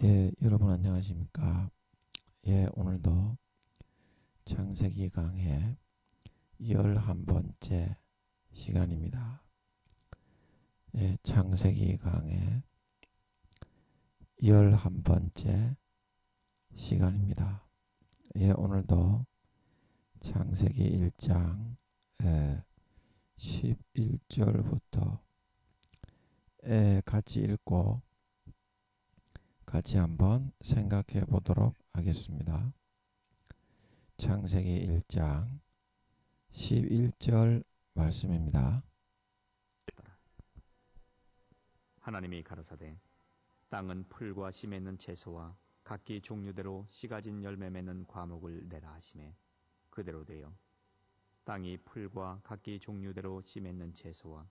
예, 여러분 안녕하십니까? 예, 오늘도 창세기 강의 11번째 시간입니다. 예, 창세기 강의 11번째 시간입니다. 예, 오늘도 창세기 1장 11절부터 같이 읽고 같이 한번 생각해 보도록 하겠습니다. 창세기 1장 11절 말씀입니다. 하나님이 가라사대 땅은 풀과 씨 맺는 채소와 각기 종류대로 씨 가진 열매 맺는 과목을 내라 하시매 그대로 되어 땅이 풀과 각기 종류대로 씨 맺는 채소와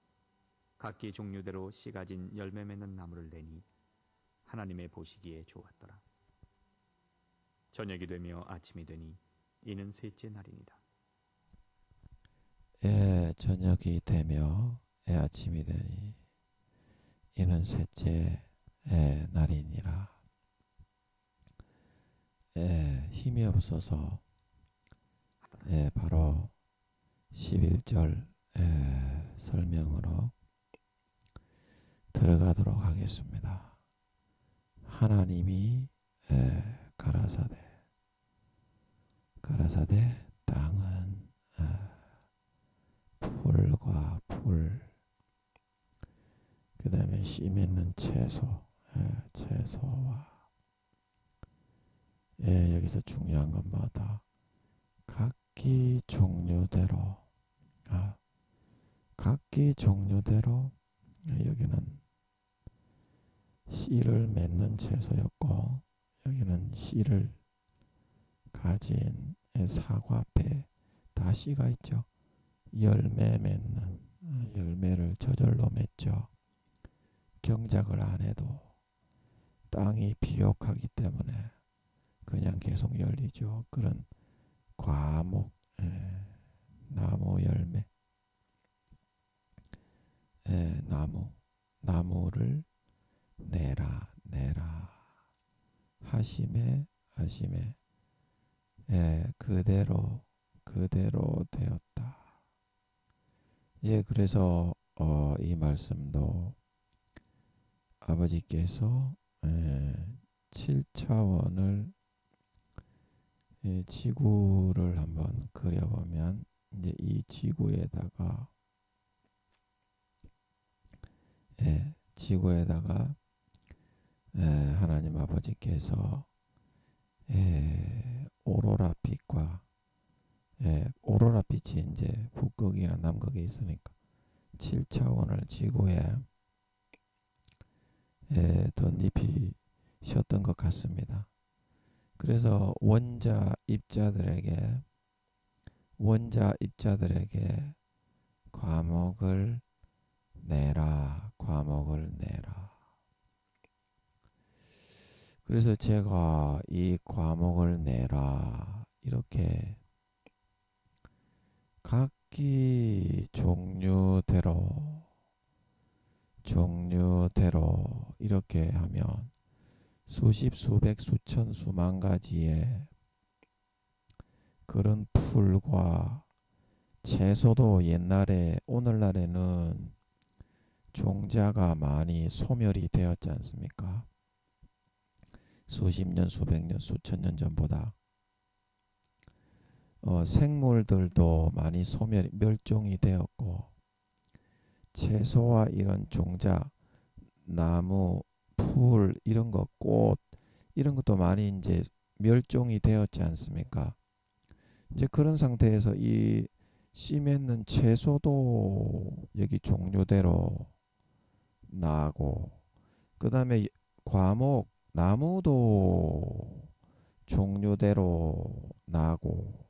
각기 종류대로 씨 가진 열매 맺는 나무를 내니 하나님의 보시기에 좋았더라. 저녁이 되며 아침이 되니 이는 셋째 날이니라. 예, 저녁이 되며 아침이 되니 이는 셋째 날이니라. 힘이 없어서 바로 11절 설명으로 들어가도록 하겠습니다. 하나님이 가라사대 땅은 풀과 풀, 그 다음에 씨 맺는 채소와 여기서 중요한 건 뭐다? 각기 종류대로 각기 종류대로 여기는 씨를 맺는 채소였고 여기는 씨를 가진 사과배 다 씨가 있죠. 열매 맺는 열매를 저절로 맺죠. 경작을 안 해도 땅이 비옥하기 때문에 그냥 계속 열리죠. 그런 과목 나무 열매 나무를 내라 하심에 그대로 되었다. 예, 그래서 이 말씀도 아버지께서 7차원을 지구를 한번 그려보면 이제 이 지구에다가 하나님 아버지께서 오로라 빛과 오로라 빛이 이제 북극이나 남극에 있으니까 7차원을 지구에 덧입히셨던 것 같습니다. 그래서 원자 입자들에게 과목을 내라. 그래서 제가 이 과목을 내라 이렇게 각기 종류대로 이렇게 하면 수십, 수백, 수천, 수만 가지의 그런 풀과 채소도 오늘날에는 종자가 많이 소멸이 되었지 않습니까? 수십 년, 수백 년, 수천 년 전보다 생물들도 많이 멸종이 되었고 채소와 이런 종자, 나무, 풀 이런 거, 꽃 이런 것도 많이 이제 멸종이 되었지 않습니까? 이제 그런 상태에서 이 씨 맺는 채소도 여기 종류대로 나고 그 다음에 과목 나무도 종류대로 나고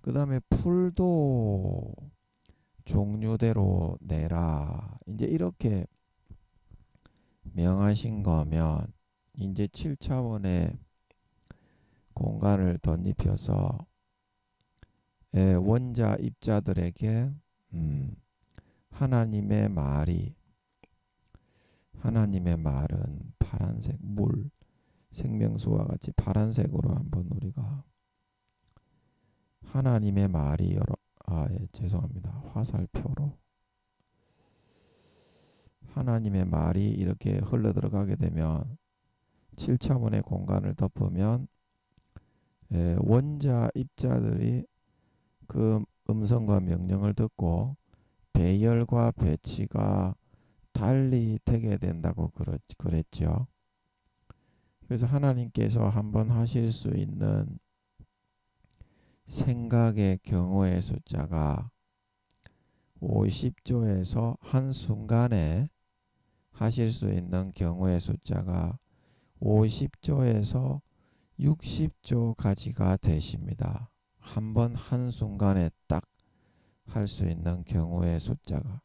그 다음에 풀도 종류대로 내라 이제 이렇게 명하신 거면 이제 7차원의 공간을 덧입혀서 원자 입자들에게 하나님의 말은 파란색 물 생명수와 같이 파란색으로 한번 우리가 하나님의 말이 죄송합니다. 화살표로 하나님의 말이 이렇게 흘러 들어가게 되면 7차원의 공간을 덮으면 원자 입자들이 그 음성과 명령을 듣고 배열과 배치가 달리 되게 된다고 그랬죠. 그래서 하나님께서 한번 하실 수 있는 생각의 경우의 숫자가 50조에서 한순간에 하실 수 있는 경우의 숫자가 50조에서 60조까지가 되십니다. 한번 한순간에 딱 할 수 있는 경우의 숫자가.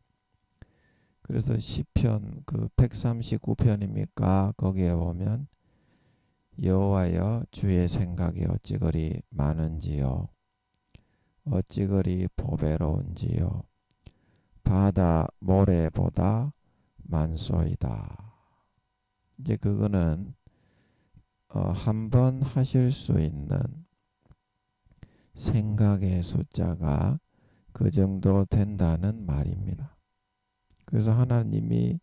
그래서 시편 그 139편입니까? 거기에 보면 여호와여 주의 생각이 어찌 그리 많은지요. 어찌 그리 보배로운지요. 바다 모래보다 많소이다. 이제 그거는 한번 하실 수 있는 생각의 숫자가 그 정도 된다는 말입니다. 그래서 하나님이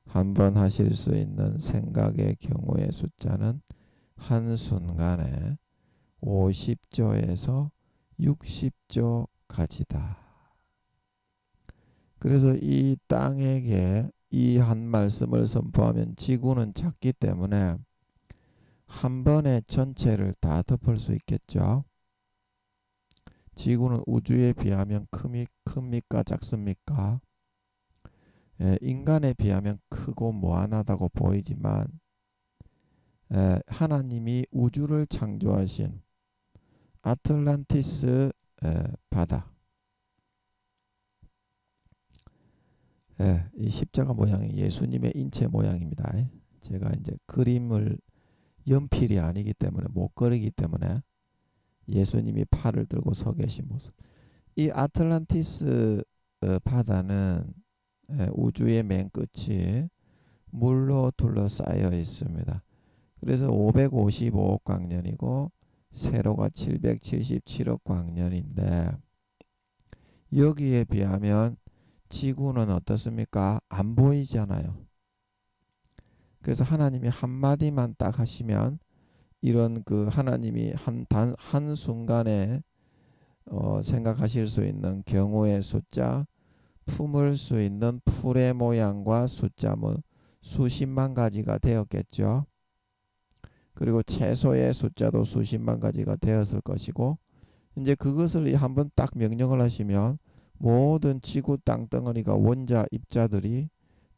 한번 하실 수 있는 생각의 경우의 숫자는 한순간에 50조에서 60조까지다. 그래서 이 땅에게 이 한 말씀을 선포하면 지구는 작기 때문에 한 번에 전체를 다 덮을 수 있겠죠. 지구는 우주에 비하면 큽니까 작습니까? 인간에 비하면 크고 무한하다고 보이지만 하나님이 우주를 창조하신 아틀란티스 바다, 이 십자가 모양이 예수님의 인체 모양입니다. 제가 이제 그림을 연필이 아니기 때문에 못 그리기 때문에 예수님이 팔을 들고 서 계신 모습. 이 아틀란티스 바다는 우주의 맨 끝이 물로 둘러싸여 있습니다. 그래서 555억 광년이고 세로가 777억 광년인데 여기에 비하면 지구는 어떻습니까? 안 보이잖아요. 그래서 하나님이 한마디만 딱 하시면 이런 그 하나님이 한 순간에 생각하실 수 있는 경우의 숫자, 품을 수 있는 풀의 모양과 숫자 뭐 수십만 가지가 되었겠죠. 그리고 채소의 숫자도 수십만 가지가 되었을 것이고 이제 그것을 한번 딱 명령을 하시면 모든 지구 땅덩어리가 원자 입자들이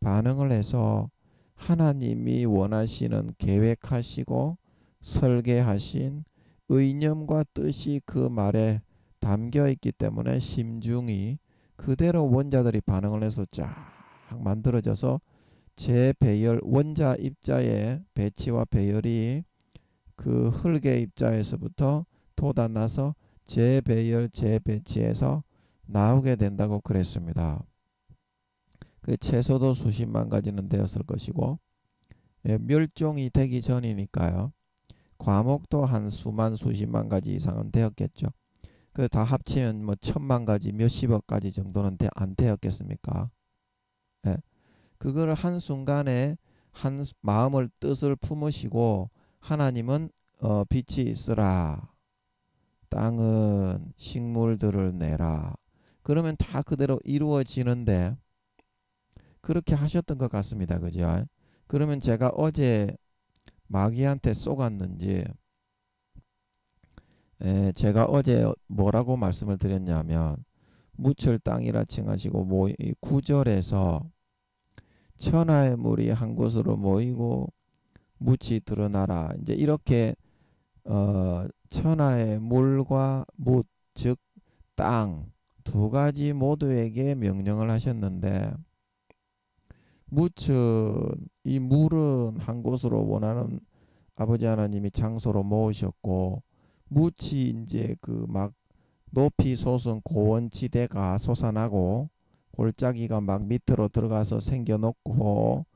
반응을 해서 하나님이 원하시는 계획하시고 설계하신 의념과 뜻이 그 말에 담겨 있기 때문에 심중이 그대로 원자들이 반응을 해서 쫙 만들어져서 재배열 원자 입자의 배치와 배열이 그 흙의 입자에서부터 돋아나서 재배열 재배치해서 나오게 된다고 그랬습니다. 그 채소도 수십만 가지는 되었을 것이고 멸종이 되기 전이니까요. 과목도 한 수십만 가지 이상은 되었겠죠. 그 다 합치면 뭐 1000만 가지 몇십억 가지 정도는 안 되었겠습니까? 예. 그걸 한순간에 한 마음을 뜻을 품으시고 하나님은 빛이 있으라. 땅은 식물들을 내라. 그러면 다 그대로 이루어지는데 그렇게 하셨던 것 같습니다. 그죠? 그러면 제가 어제 마귀한테 속았는지 제가 어제 뭐라고 말씀을 드렸냐면 무철 땅이라 칭하시고 9절에서 천하의 물이 한 곳으로 모이고 묻이 드러나라. 이제 이렇게 천하의 물과 묻, 즉 땅 두 가지 모두에게 명령을 하셨는데 이 물은 한 곳으로 원하는 아버지 하나님이 장소로 모으셨고 묻이 이제 그 막 높이 솟은 고원지대가 솟아나고 골짜기가 막 밑으로 들어가서 생겨놓고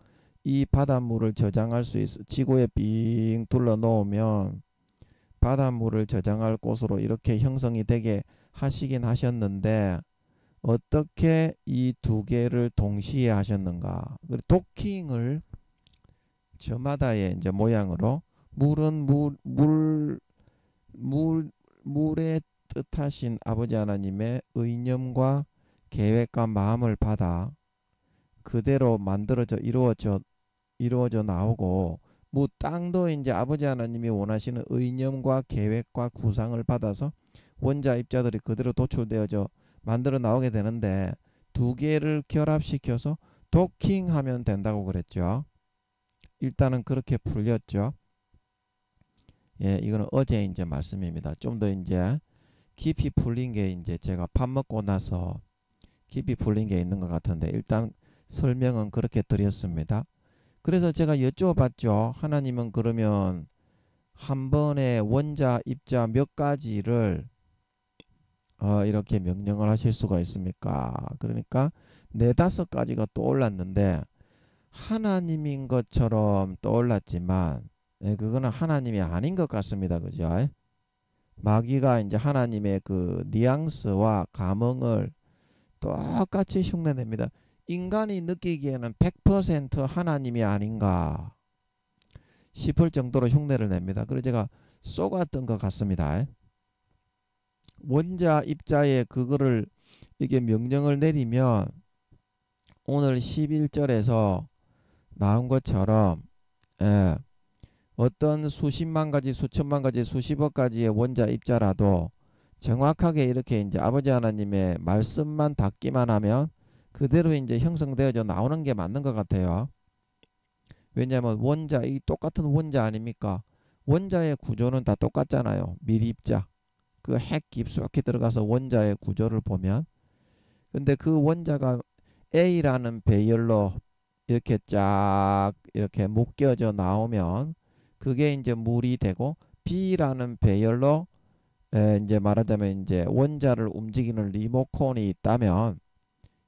이 바닷물을 저장할 수 있어. 지구에 빙 둘러 놓으면 바닷물을 저장할 곳으로 이렇게 형성이 되게 하시긴 하셨는데 어떻게 이 두 개를 동시에 하셨는가? 도킹을 저마다의 이제 모양으로 물은 물 물의 뜻하신 아버지 하나님의 의념과 계획과 마음을 받아 그대로 만들어져 이루어져 나오고 땅도 이제 아버지 하나님이 원하시는 의념과 계획과 구상을 받아서 원자 입자들이 그대로 도출되어져 만들어 나오게 되는데 두 개를 결합시켜서 도킹하면 된다고 그랬죠. 일단은 그렇게 풀렸죠. 예, 이거는 어제 이제 말씀입니다. 좀 더 이제 깊이 풀린 게 이제 제가 밥 먹고 나서 깊이 풀린 게 있는 것 같은데 일단 설명은 그렇게 드렸습니다. 그래서 제가 여쭤봤죠. 하나님은 그러면 한 번에 원자, 입자 몇 가지를 이렇게 명령을 하실 수가 있습니까? 그러니까 네다섯 가지가 떠올랐는데 하나님인 것처럼 떠올랐지만 그거는 하나님이 아닌 것 같습니다. 그죠? 마귀가 이제 하나님의 그 뉘앙스와 감흥을 똑같이 흉내냅니다. 인간이 느끼기에는 100% 하나님이 아닌가 싶을 정도로 흉내를 냅니다. 그래서 제가 쏘갔던 것 같습니다. 원자 입자에 그거를 이게 명령을 내리면 오늘 11절에서 나온 것처럼 예, 어떤 수십만 가지, 수천만 가지, 수십억 가지의 원자 입자라도 정확하게 이렇게 이제 아버지 하나님의 말씀만 닿기만 하면 그대로 이제 형성되어져 나오는 게 맞는 것 같아요. 왜냐하면 원자, 이 똑같은 원자 아닙니까? 원자의 구조는 다 똑같잖아요. 밀입자. 그 핵 깊숙이 들어가서 원자의 구조를 보면 근데 그 원자가 A라는 배열로 이렇게 쫙 이렇게 묶여져 나오면 그게 이제 물이 되고 B라는 배열로 이제 말하자면 이제 원자를 움직이는 리모컨이 있다면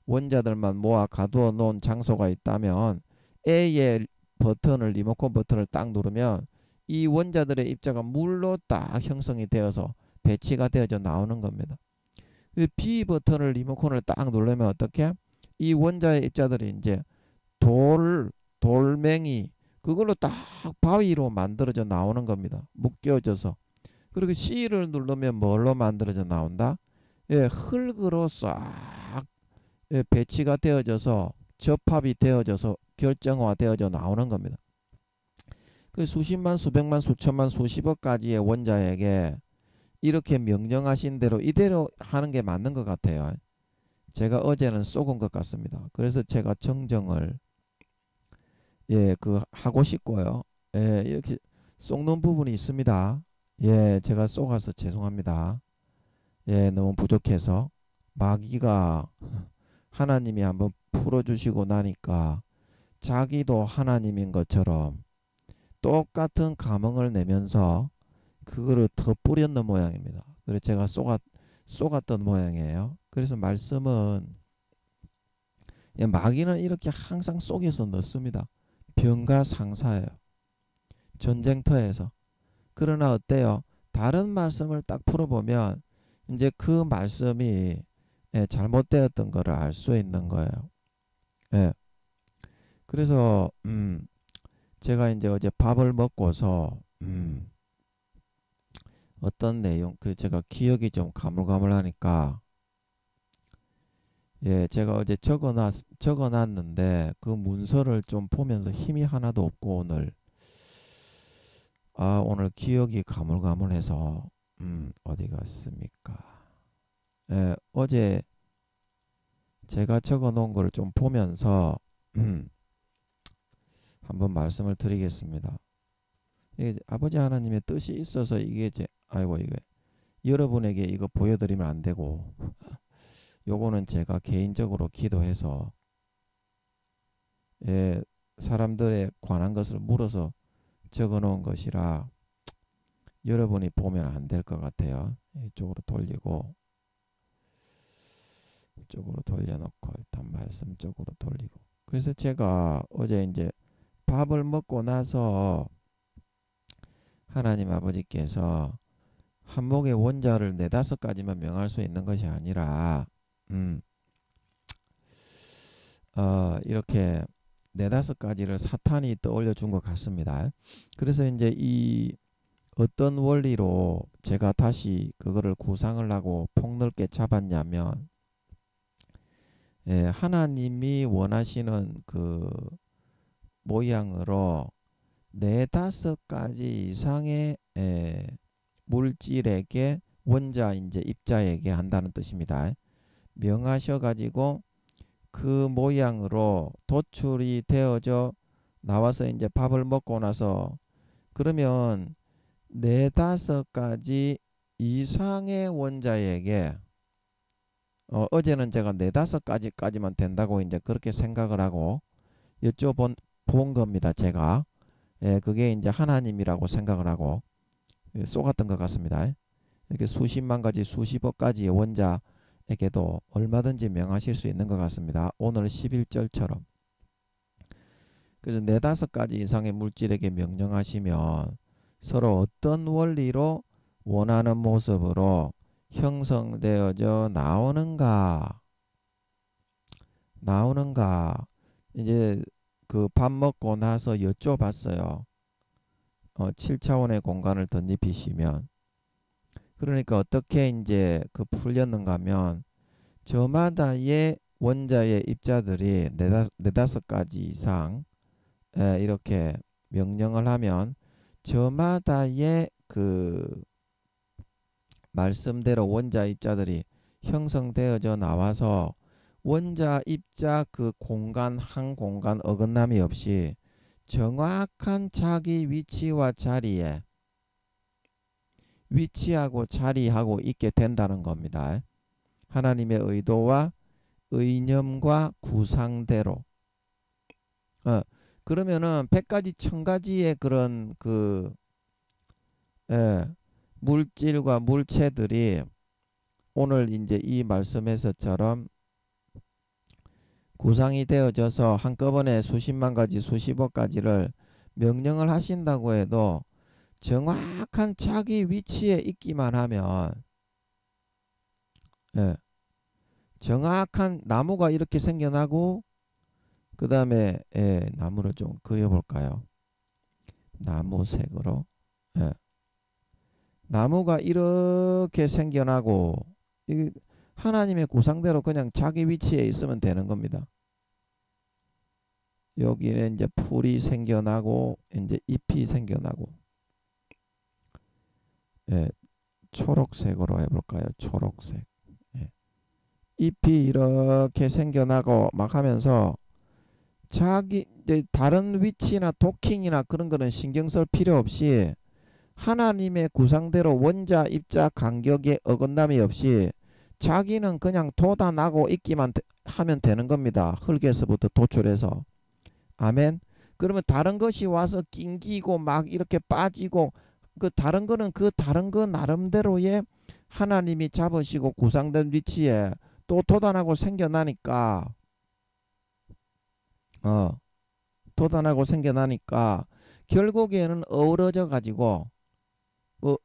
원자들만 모아 가두어 놓은 장소가 있다면 A의 버튼을 리모컨 버튼을 딱 누르면 이 원자들의 입자가 물로 딱 형성이 되어서 배치가 되어져 나오는 겁니다. B 버튼을 리모컨을 딱 누르면 어떻게? 이 원자의 입자들이 이제 돌멩이 그걸로 딱 바위로 만들어져 나오는 겁니다. 묶여져서. 그리고 C를 누르면 뭘로 만들어져 나온다? 예, 흙으로 싹 배치가 되어져서 접합이 되어져서 결정화되어져 나오는 겁니다. 그 수십만, 수백만, 수천만, 수십억 가지의 원자에게 이렇게 명령하신 대로 이대로 하는 게 맞는 것 같아요. 제가 어제는 쏘은 것 같습니다. 그래서 제가 정정을 하고 싶고요. 이렇게 쏘는 부분이 있습니다. 제가 쏘가서 죄송합니다. 너무 부족해서 마귀가 하나님이 한번 풀어주시고 나니까 자기도 하나님인 것처럼 똑같은 감흥을 내면서 그거를 더 뿌렸는 모양입니다. 그래서 제가 쏘갔던 모양이에요. 그래서 말씀은 마귀는 이렇게 항상 속여서 넣습니다. 병가상사예요. 전쟁터에서. 그러나 어때요? 다른 말씀을 딱 풀어보면 이제 그 말씀이 잘못되었던 거를 알 수 있는 거예요. 예. 그래서 제가 이제 어제 밥을 먹고서 어떤 내용 제가 기억이 좀 가물가물하니까 제가 어제 적어놨는데 그 문서를 좀 보면서 힘이 하나도 없고 오늘 기억이 가물가물해서 어디 갔습니까? 어제 제가 적어놓은 걸 좀 보면서 한번 말씀을 드리겠습니다. 이게 아버지 하나님의 뜻이 있어서 이게 아이고 이게 여러분에게 이거 보여드리면 안 되고 요거는 제가 개인적으로 기도해서 사람들에 관한 것을 물어서 적어놓은 것이라 여러분이 보면 안 될 것 같아요. 이쪽으로 돌리고 이쪽으로 돌려놓고 일단 말씀 쪽으로 돌리고 그래서 제가 어제 이제 밥을 먹고 나서 하나님 아버지께서 한목의 원자를 네다섯 가지만 명할 수 있는 것이 아니라 음, 이렇게 네다섯 가지를 사탄이 떠올려 준 것 같습니다. 그래서 이제 이 어떤 원리로 제가 다시 그거를 구상을 하고 폭넓게 잡았냐면, 하나님이 원하시는 그 모양으로 네다섯 가지 이상의 물질에게 원자 이제 입자에게 한다는 뜻입니다. 명하셔 가지고 그 모양으로 도출이 되어져 나와서 이제 밥을 먹고 나서 그러면 네다섯 가지 이상의 원자에게 어제는 제가 네다섯 가지까지만 된다고 이제 그렇게 생각을 하고 여쭤본 본 겁니다. 제가 그게 이제 하나님이라고 생각을 하고 쏘갔던 것 같습니다. 이렇게 수십만 가지, 수십억 가지의 원자에게도 얼마든지 명하실 수 있는 것 같습니다. 오늘 11절처럼. 그래서 네다섯 가지 이상의 물질에게 명령하시면 서로 어떤 원리로 원하는 모습으로 형성되어져 나오는가 이제 그 밥 먹고 나서 여쭤봤어요. 7차원의 공간을 덧입히시면 그러니까 어떻게 이제 그 풀렸는가 하면 저마다의 원자의 입자들이 네다섯 가지 이상 이렇게 명령을 하면 저마다의 그 말씀대로 원자 입자들이 형성되어져 나와서 원자 입자 그 공간 한 공간 어긋남이 없이 정확한 자기 위치와 자리에 위치하고 자리하고 있게 된다는 겁니다. 하나님의 의도와 의념과 구상대로. 그러면은 100가지 1000가지의 그런 그 물질과 물체들이 오늘 이제 이 말씀에서처럼 구상이 되어져서 한꺼번에 수십만 가지, 수십억 가지를 명령을 하신다고 해도 정확한 자기 위치에 있기만 하면 정확한 나무가 이렇게 생겨나고 그 다음에 나무를 좀 그려볼까요? 나무색으로 나무가 이렇게 생겨나고 하나님의 구상대로 그냥 자기 위치에 있으면 되는 겁니다. 여기는 이제 풀이 생겨나고 이제 잎이 생겨나고 초록색으로 해볼까요? 초록색. 잎이 이렇게 생겨나고 막 하면서 자기 이제 다른 위치나 도킹이나 그런 거는 신경 쓸 필요 없이 하나님의 구상대로 원자 입자 간격에 어긋남이 없이 자기는 그냥 돋아나고 있기만 하면 되는 겁니다. 흙에서부터 도출해서. 아멘. 그러면 다른 것이 와서 낑기고 막 이렇게 빠지고 그 다른 거는 그 다른 거 나름대로의 하나님이 잡으시고 구상된 위치에 또 돋아나고 생겨나니까 돋아나고 생겨나니까 결국에는 어우러져 가지고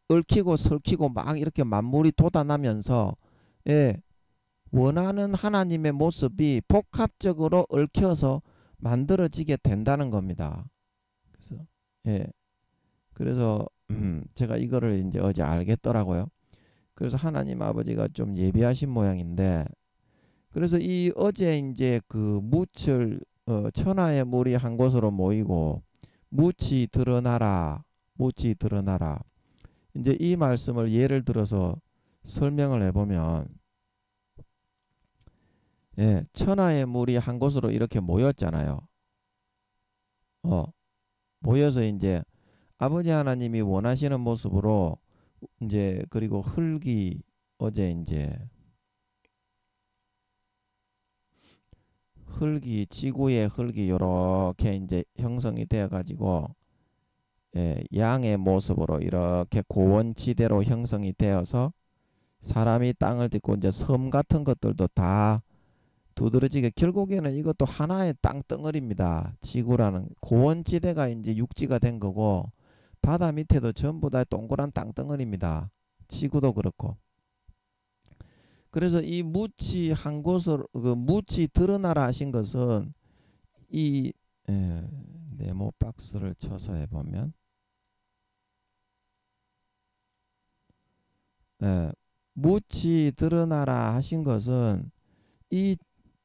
얽히고 설키고 막 이렇게 만물이 돋아나면서 원하는 하나님의 모습이 복합적으로 얽혀서 만들어지게 된다는 겁니다. 그래서 그래서 제가 이거를 이제 어제 알겠더라고요. 그래서 하나님 아버지가 좀 예비하신 모양인데 그래서 이 어제 이제 그 묻을 천하의 물이 한 곳으로 모이고 묻이 드러나라 이제 이 말씀을 예를 들어서 설명을 해보면 천하의 물이 한 곳으로 이렇게 모였잖아요. 모여서 이제 아버지 하나님이 원하시는 모습으로 이제 그리고 흙이 어제 이제 지구의 흙이 이렇게 이제 형성이 되어 가지고 양의 모습으로 이렇게 고원지대로 형성이 되어서 사람이 땅을 딛고 이제 섬 같은 것들도 다 두드러지게 결국에는 이것도 하나의 땅덩어리입니다. 지구라는 고원지대가 이제 육지가 된 거고 바다 밑에도 전부 다 동그란 땅덩어리입니다. 지구도 그렇고. 그래서 이 무치 한 곳으로 그 무치 드러나라 하신 것은 이 네모 박스를 쳐서 해보면 무치 드러나라 하신 것은 이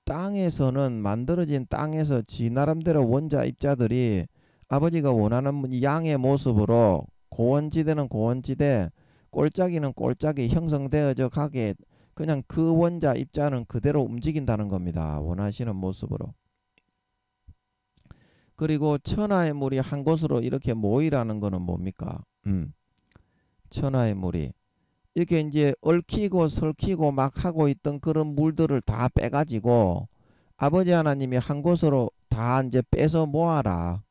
땅에서는 만들어진 땅에서 지 나름대로 원자 입자들이 아버지가 원하는 양의 모습으로 고원지대는 고원지대, 꼴짝이는 꼴짝이 형성되어져 가게 그냥 그 원자 입자는 그대로 움직인다는 겁니다. 원하시는 모습으로. 그리고 천하의 물이 한 곳으로 이렇게 모이라는 거는 뭡니까? 천하의 물이 이렇게 이제 얽히고 설키고 막 하고 있던 그런 물들을 다 빼가지고 아버지 하나님이 한 곳으로 다 이제 빼서 모아라.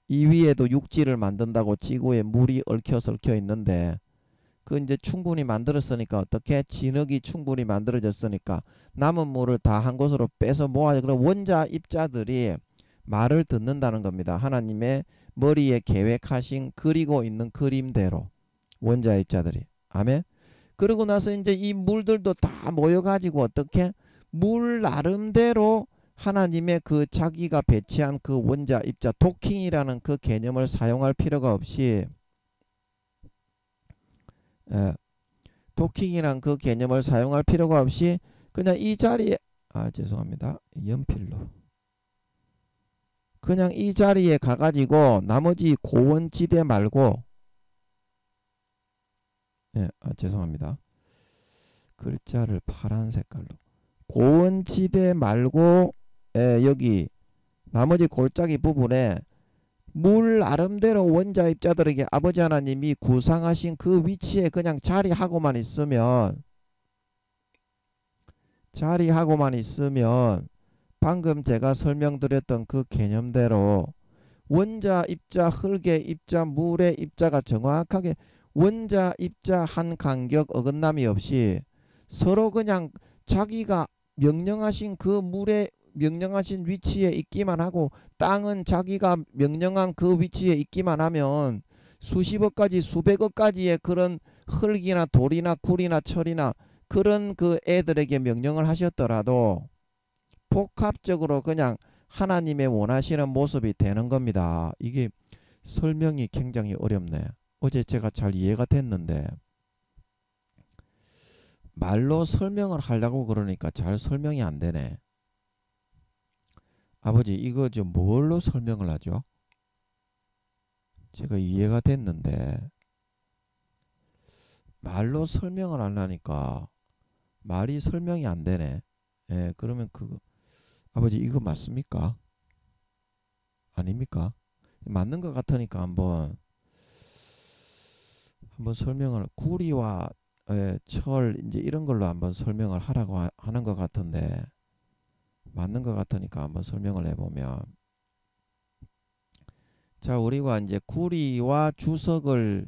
이 위에도 육지를 만든다고 지구에 물이 얽혀 설켜 있는데 그 이제 충분히 만들었으니까 어떻게 진흙이 충분히 만들어졌으니까 남은 물을 다 한 곳으로 빼서 모아야 그럼 원자 입자들이 말을 듣는다는 겁니다. 하나님의 머리에 계획하신 그리고 있는 그림대로 원자 입자들이. 아멘. 그러고 나서 이제 이 물들도 다 모여가지고 어떻게 물 나름대로 하나님의 그 자기가 배치한 그 원자 입자 도킹이라는 그 개념을 사용할 필요가 없이 도킹이란 그 개념을 사용할 필요가 없이 그냥 이 자리에 죄송합니다. 연필로 그냥 이 자리에 가가지고 나머지 고원지대 말고 죄송합니다. 글자를 파란 색깔로 고원지대 말고 여기 나머지 골짜기 부분에 물 나름대로 원자 입자들에게 아버지 하나님이 구상하신 그 위치에 그냥 자리하고만 있으면 방금 제가 설명드렸던 그 개념대로 원자 입자, 흙의 입자, 물의 입자가 정확하게 원자 입자 한 간격 어긋남이 없이 서로 그냥 자기가 명령하신 그 물에 명령하신 위치에 있기만 하고 땅은 자기가 명령한 그 위치에 있기만 하면 수십억 가지 수백억 가지의 그런 흙이나 돌이나 굴이나 철이나 그런 그 애들에게 명령을 하셨더라도 복합적으로 그냥 하나님의 원하시는 모습이 되는 겁니다. 이게 설명이 굉장히 어렵네. 어제 제가 잘 이해가 됐는데 말로 설명을 하려고 그러니까 잘 설명이 안 되네. 아버지 이거 좀 뭘로 설명을 하죠? 제가 이해가 됐는데 말로 설명을 하려니까 말이 설명이 안 되네. 그러면 아버지 이거 맞습니까? 아닙니까? 맞는 것 같으니까 한번 설명을 구리와 철 이제 이런 걸로 한번 설명을 하라고 하는 것 같은데 맞는 것 같으니까 한번 설명을 해보면 자 우리가 이제 구리와 주석을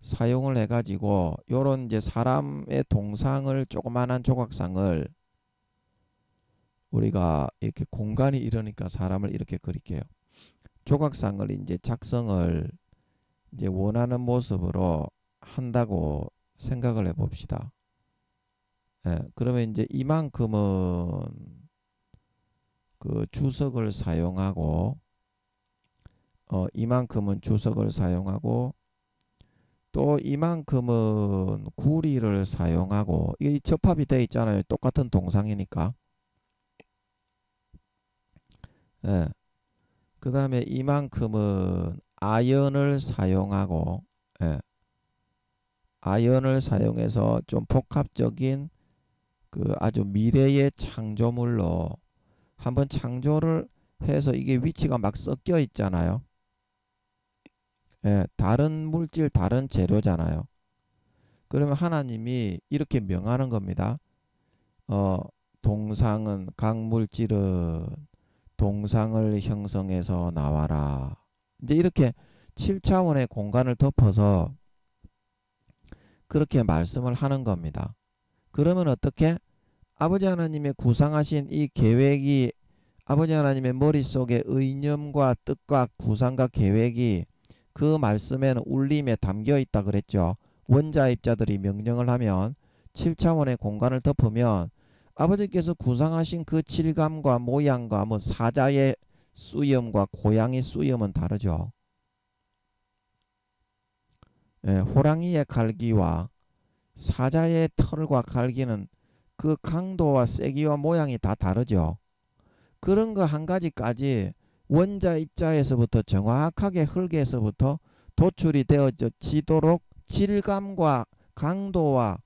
사용을 해가지고 요런 이제 사람의 동상을 조그만한 조각상을 우리가 이렇게 공간이 이러니까 사람을 이렇게 그릴게요. 조각상을 이제 작성을 이제 원하는 모습으로 한다고 생각을 해봅시다. 그러면 이제 이만큼은 그 주석을 사용하고 이만큼은 주석을 사용하고 또 이만큼은 구리를 사용하고 이게 접합이 되어 있잖아요. 똑같은 동상이니까. 그 다음에 이만큼은 아연을 사용하고 아연을 사용해서 좀 복합적인 그 아주 미래의 창조물로 한번 창조를 해서 이게 위치가 막 섞여 있잖아요. 다른 물질 다른 재료잖아요. 그러면 하나님이 이렇게 명하는 겁니다. 동상은 각 물질은 동상을 형성해서 나와라. 이제 이렇게 7차원의 공간을 덮어서 그렇게 말씀을 하는 겁니다. 그러면 어떻게 아버지 하나님의 구상하신 이 계획이 아버지 하나님의 머릿속에 의념과 뜻과 구상과 계획이 그 말씀에는 울림에 담겨 있다 그랬죠. 원자 입자들이 명령을 하면 7차원의 공간을 덮으면 아버지께서 구상하신 그 질감과 모양과 뭐 사자의 수염과 고양이 수염은 다르죠. 예, 호랑이의 갈기와 사자의 털과 갈기는 그 강도와 세기와 모양이 다 다르죠. 그런 거 한 가지까지 원자 입자에서부터 정확하게 흙에서부터 도출이 되어지도록 질감과 강도와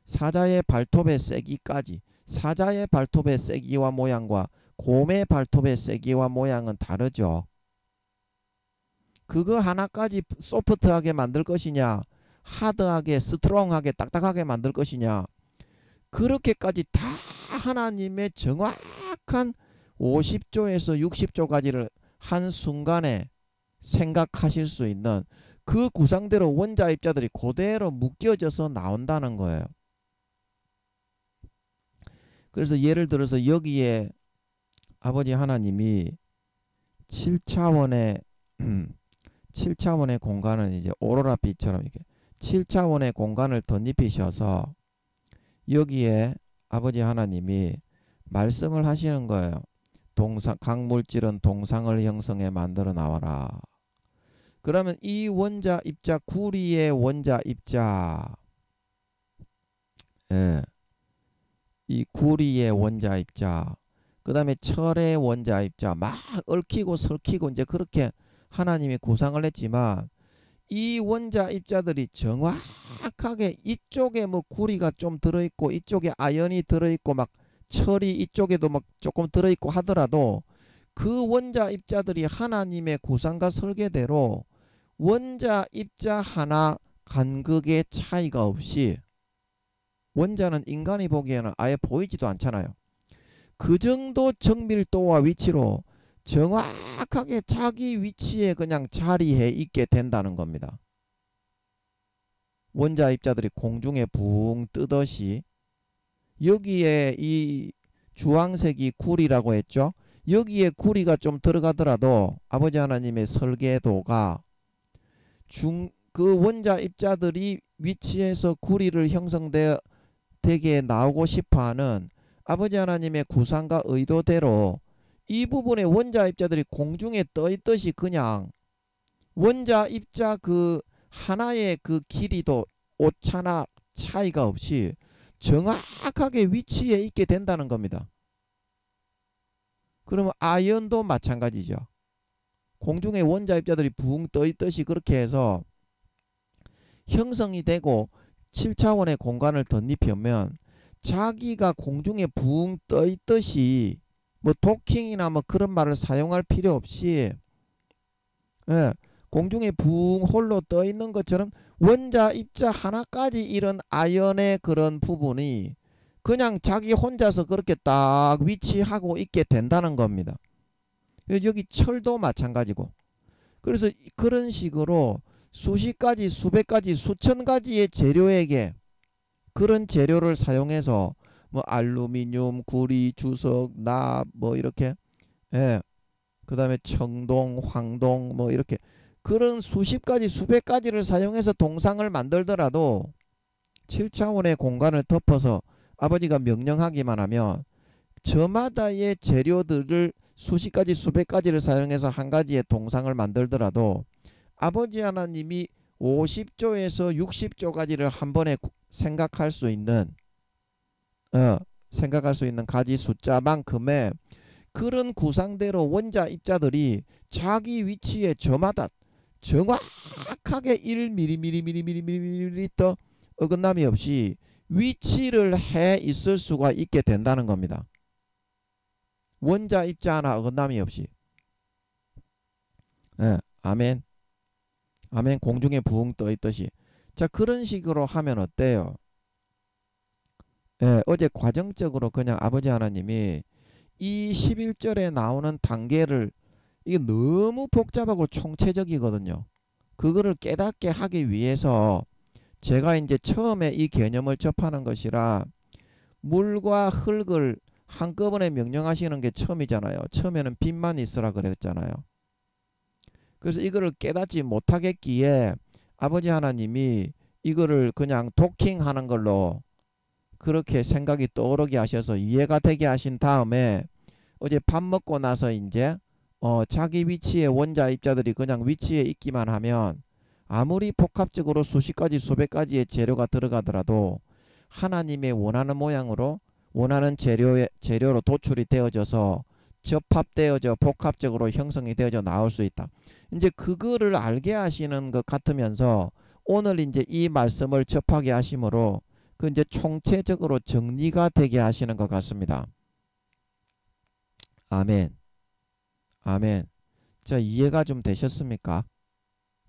사자의 발톱의 세기까지, 사자의 발톱의 세기와 모양과 곰의 발톱의 세기와 모양은 다르죠. 그거 하나까지 소프트하게 만들 것이냐, 하드하게 스트롱하게 딱딱하게 만들 것이냐, 그렇게까지 다 하나님의 정확한 50조에서 60조까지를 한순간에 생각하실 수 있는 그 구상대로 원자 입자들이 그대로 묶여져서 나온다는 거예요. 그래서 예를 들어서 여기에 아버지 하나님이 7차원의 7차원의 공간은 이제 오로라 빛처럼 이렇게 7차원의 공간을 덧입히셔서 여기에 아버지 하나님이 말씀을 하시는 거예요. 각 물질은 동상을 형성해 만들어 나와라. 그러면 이 원자 입자, 구리의 원자 입자, 예, 이 구리의 원자 입자, 그 다음에 철의 원자 입자, 막 얽히고 설키고 이제 그렇게 하나님이 구상을 했지만 이 원자 입자들이 정확하게 이쪽에 뭐 구리가 좀 들어있고 이쪽에 아연이 들어있고 막 철이 이쪽에도 막 조금 들어있고 하더라도 그 원자 입자들이 하나님의 구상과 설계대로 원자 입자 하나 간극의 차이가 없이, 원자는 인간이 보기에는 아예 보이지도 않잖아요. 그 정도 정밀도와 위치로 정확하게 자기 위치에 그냥 자리해 있게 된다는 겁니다. 원자 입자들이 공중에 붕 뜨듯이 여기에 이 주황색이 구리라고 했죠. 여기에 구리가 좀 들어가더라도 아버지 하나님의 설계도가 그 원자 입자들이 위치에서 구리를 형성되게 나오고 싶어하는 아버지 하나님의 구상과 의도대로 이 부분에 원자 입자들이 공중에 떠 있듯이 그냥 원자 입자 그 하나의 그 길이도 오차나 차이가 없이 정확하게 위치에 있게 된다는 겁니다. 그러면 아연도 마찬가지죠. 공중에 원자 입자들이 붕 떠 있듯이 그렇게 해서 형성이 되고 7차원의 공간을 덧입히면 자기가 공중에 붕 떠 있듯이 뭐 도킹이나 뭐 그런 말을 사용할 필요 없이, 예, 공중에 붕 홀로 떠 있는 것처럼 원자 입자 하나까지 이런 아연의 그런 부분이 그냥 자기 혼자서 그렇게 딱 위치하고 있게 된다는 겁니다. 여기 철도 마찬가지고. 그래서 그런 식으로 수십 가지, 수백 가지, 수천 가지의 재료에게 그런 재료를 사용해서 뭐 알루미늄, 구리, 주석, 납 뭐 이렇게, 예, 그 다음에 청동, 황동 뭐 이렇게 그런 수십 가지, 수백 가지를 사용해서 동상을 만들더라도 7차원의 공간을 덮어서 아버지가 명령하기만 하면 저마다의 재료들을 수십 가지, 수백 가지를 사용해서 한 가지의 동상을 만들더라도 아버지 하나님이 50조에서 60조까지를 한 번에 생각할 수 있는 가지 숫자만큼의 그런 구상대로 원자 입자들이 자기 위치에 저마다 정확하게 1mm 어긋남이 없이 위치를 해 있을 수가 있게 된다는 겁니다. 원자 입자 하나 어긋남이 없이. 예, 아멘. 아멘. 공중에 붕 떠 있듯이. 자, 그런 식으로 하면 어때요? 예, 어제 과정적으로 그냥 아버지 하나님이 이 11절에 나오는 단계를, 이게 너무 복잡하고 총체적이거든요. 그거를 깨닫게 하기 위해서 제가 이제 처음에 이 개념을 접하는 것이라 물과 흙을 한꺼번에 명령하시는 게 처음이잖아요. 처음에는 빛만 있으라 그랬잖아요. 그래서 이거를 깨닫지 못하겠기에 아버지 하나님이 이거를 그냥 도킹하는 걸로 그렇게 생각이 떠오르게 하셔서 이해가 되게 하신 다음에 어제 밥 먹고 나서 이제 자기 위치에 원자 입자들이 그냥 위치에 있기만 하면 아무리 복합적으로 수십 가지 수백 가지의 재료가 들어가더라도 하나님의 원하는 모양으로 원하는 재료로 도출이 되어져서 접합되어져 복합적으로 형성이 되어져 나올 수 있다. 이제 그거를 알게 하시는 것 같으면서 오늘 이제 이 말씀을 접하게 하심으로 그 이제 총체적으로 정리가 되게 하시는 것 같습니다. 아멘. 아멘. 자, 이해가 좀 되셨습니까?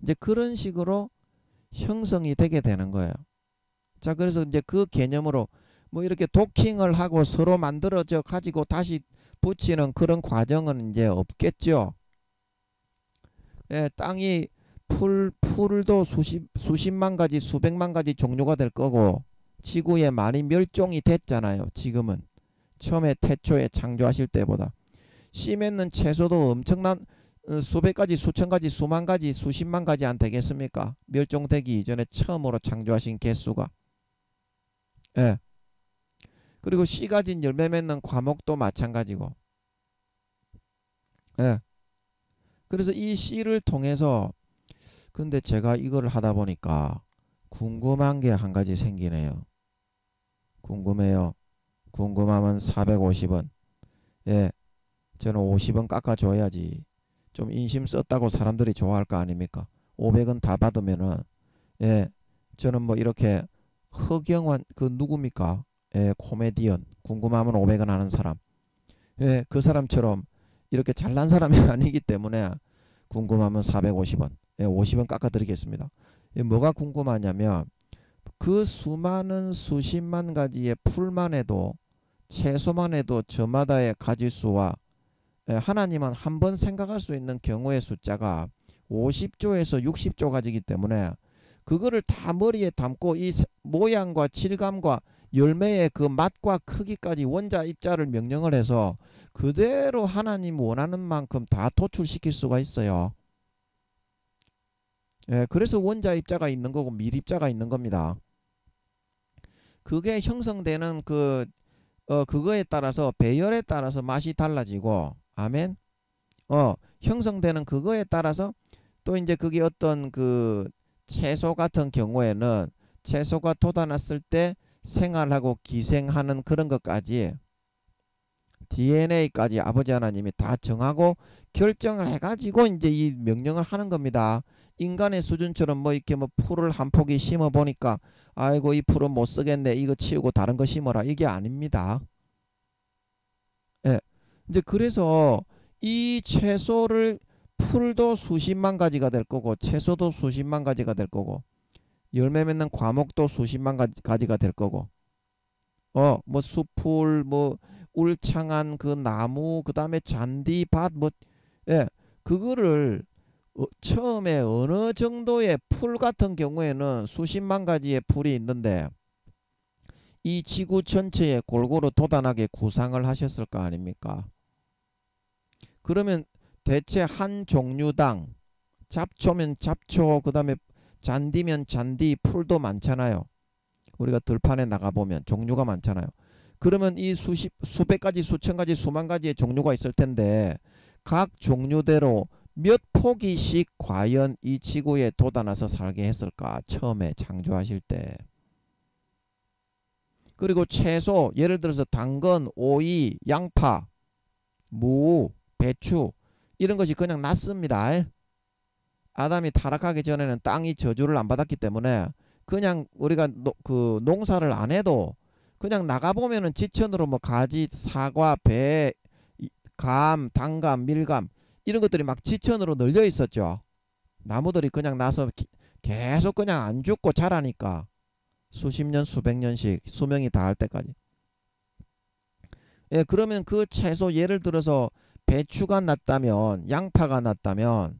이제 그런 식으로 형성이 되게 되는 거예요. 자, 그래서 이제 그 개념으로 뭐 이렇게 도킹을 하고 서로 만들어져 가지고 다시 붙이는 그런 과정은 이제 없겠죠. 예, 땅이 풀도 수십만 가지, 수백만 가지 종류가 될 거고 지구에 많이 멸종이 됐잖아요. 지금은 처음에 태초에 창조하실 때보다 씨 맺는 채소도 엄청난 수백 가지, 수천 가지, 수만 가지, 수십만 가지 안 되겠습니까? 멸종되기 이전에 처음으로 창조하신 개수가. 예. 그리고 씨 가진 열매 맺는 과목도 마찬가지고. 예. 그래서 이 씨를 통해서 근데 제가 이걸 하다 보니까 궁금한 게 한 가지 생기네요. 궁금해요. 궁금하면 450원. 예. 저는 50원 깎아줘야지. 좀 인심 썼다고 사람들이 좋아할 거 아닙니까? 500원 다 받으면은 예. 저는 뭐 이렇게 허경환 그 누굽니까? 예, 코미디언. 궁금하면 500원 하는 사람. 예, 그 사람처럼 이렇게 잘난 사람이 아니기 때문에 궁금하면 450원. 예, 50원 깎아 드리겠습니다. 예, 뭐가 궁금하냐면 그 수많은 수십만 가지의 풀만 해도 채소만 해도 저마다의 가지수와 하나님은 한 번 생각할 수 있는 경우의 숫자가 50조에서 60조 가지기 때문에 그거를 다 머리에 담고 이 모양과 질감과 열매의 그 맛과 크기까지 원자 입자를 명령을 해서 그대로 하나님 원하는 만큼 다 도출시킬 수가 있어요. 예, 그래서 원자 입자가 있는 거고 밀입자가 있는 겁니다. 그게 형성되는 그거에 따라서 배열에 따라서 맛이 달라지고 아멘. 형성되는 그거에 따라서 또 이제 그게 어떤 그 채소 같은 경우에는 채소가 돋아났을 때 생활하고 기생하는 그런 것까지 DNA까지 아버지 하나님이 다 정하고 결정을 해가지고 이제 이 명령을 하는 겁니다. 인간의 수준처럼 뭐 이렇게 뭐 풀을 한 포기 심어 보니까 아이고 이 풀은 못 쓰겠네 이거 치우고 다른 거 심어라 이게 아닙니다. 예. 이제 그래서 이 채소를 풀도 수십만 가지가 될 거고 채소도 수십만 가지가 될 거고 열매 맺는 과목도 수십만 가지가 될 거고 뭐 수풀 뭐 울창한 그 나무 그다음에 잔디밭 뭐 예. 그거를 처음에 어느 정도의 풀 같은 경우에는 수십만 가지의 풀이 있는데 이 지구 전체에 골고루 돋아나게 구상을 하셨을 거 아닙니까? 그러면 대체 한 종류당 잡초면 잡초 그다음에 잔디면 잔디 풀도 많잖아요. 우리가 들판에 나가보면 종류가 많잖아요. 그러면 이 수백 가지 수천 가지 수만 가지의 종류가 있을 텐데 각 종류대로 몇 포기씩 과연 이 지구에 돋아나서 살게 했을까? 처음에 창조하실 때. 그리고 채소 예를 들어서 당근, 오이, 양파, 무, 배추 이런 것이 그냥 났습니다. 아담이 타락하기 전에는 땅이 저주를 안 받았기 때문에 그냥 우리가 그 농사를 안 해도 그냥 나가보면은 지천으로 뭐 가지, 사과, 배, 감, 단감, 밀감 이런 것들이 막 지천으로 널려 있었죠. 나무들이 그냥 나서 계속 그냥 안 죽고 자라니까 수십 년, 수백 년씩 수명이 다할 때까지. 예, 그러면 그 채소 예를 들어서 배추가 났다면, 양파가 났다면,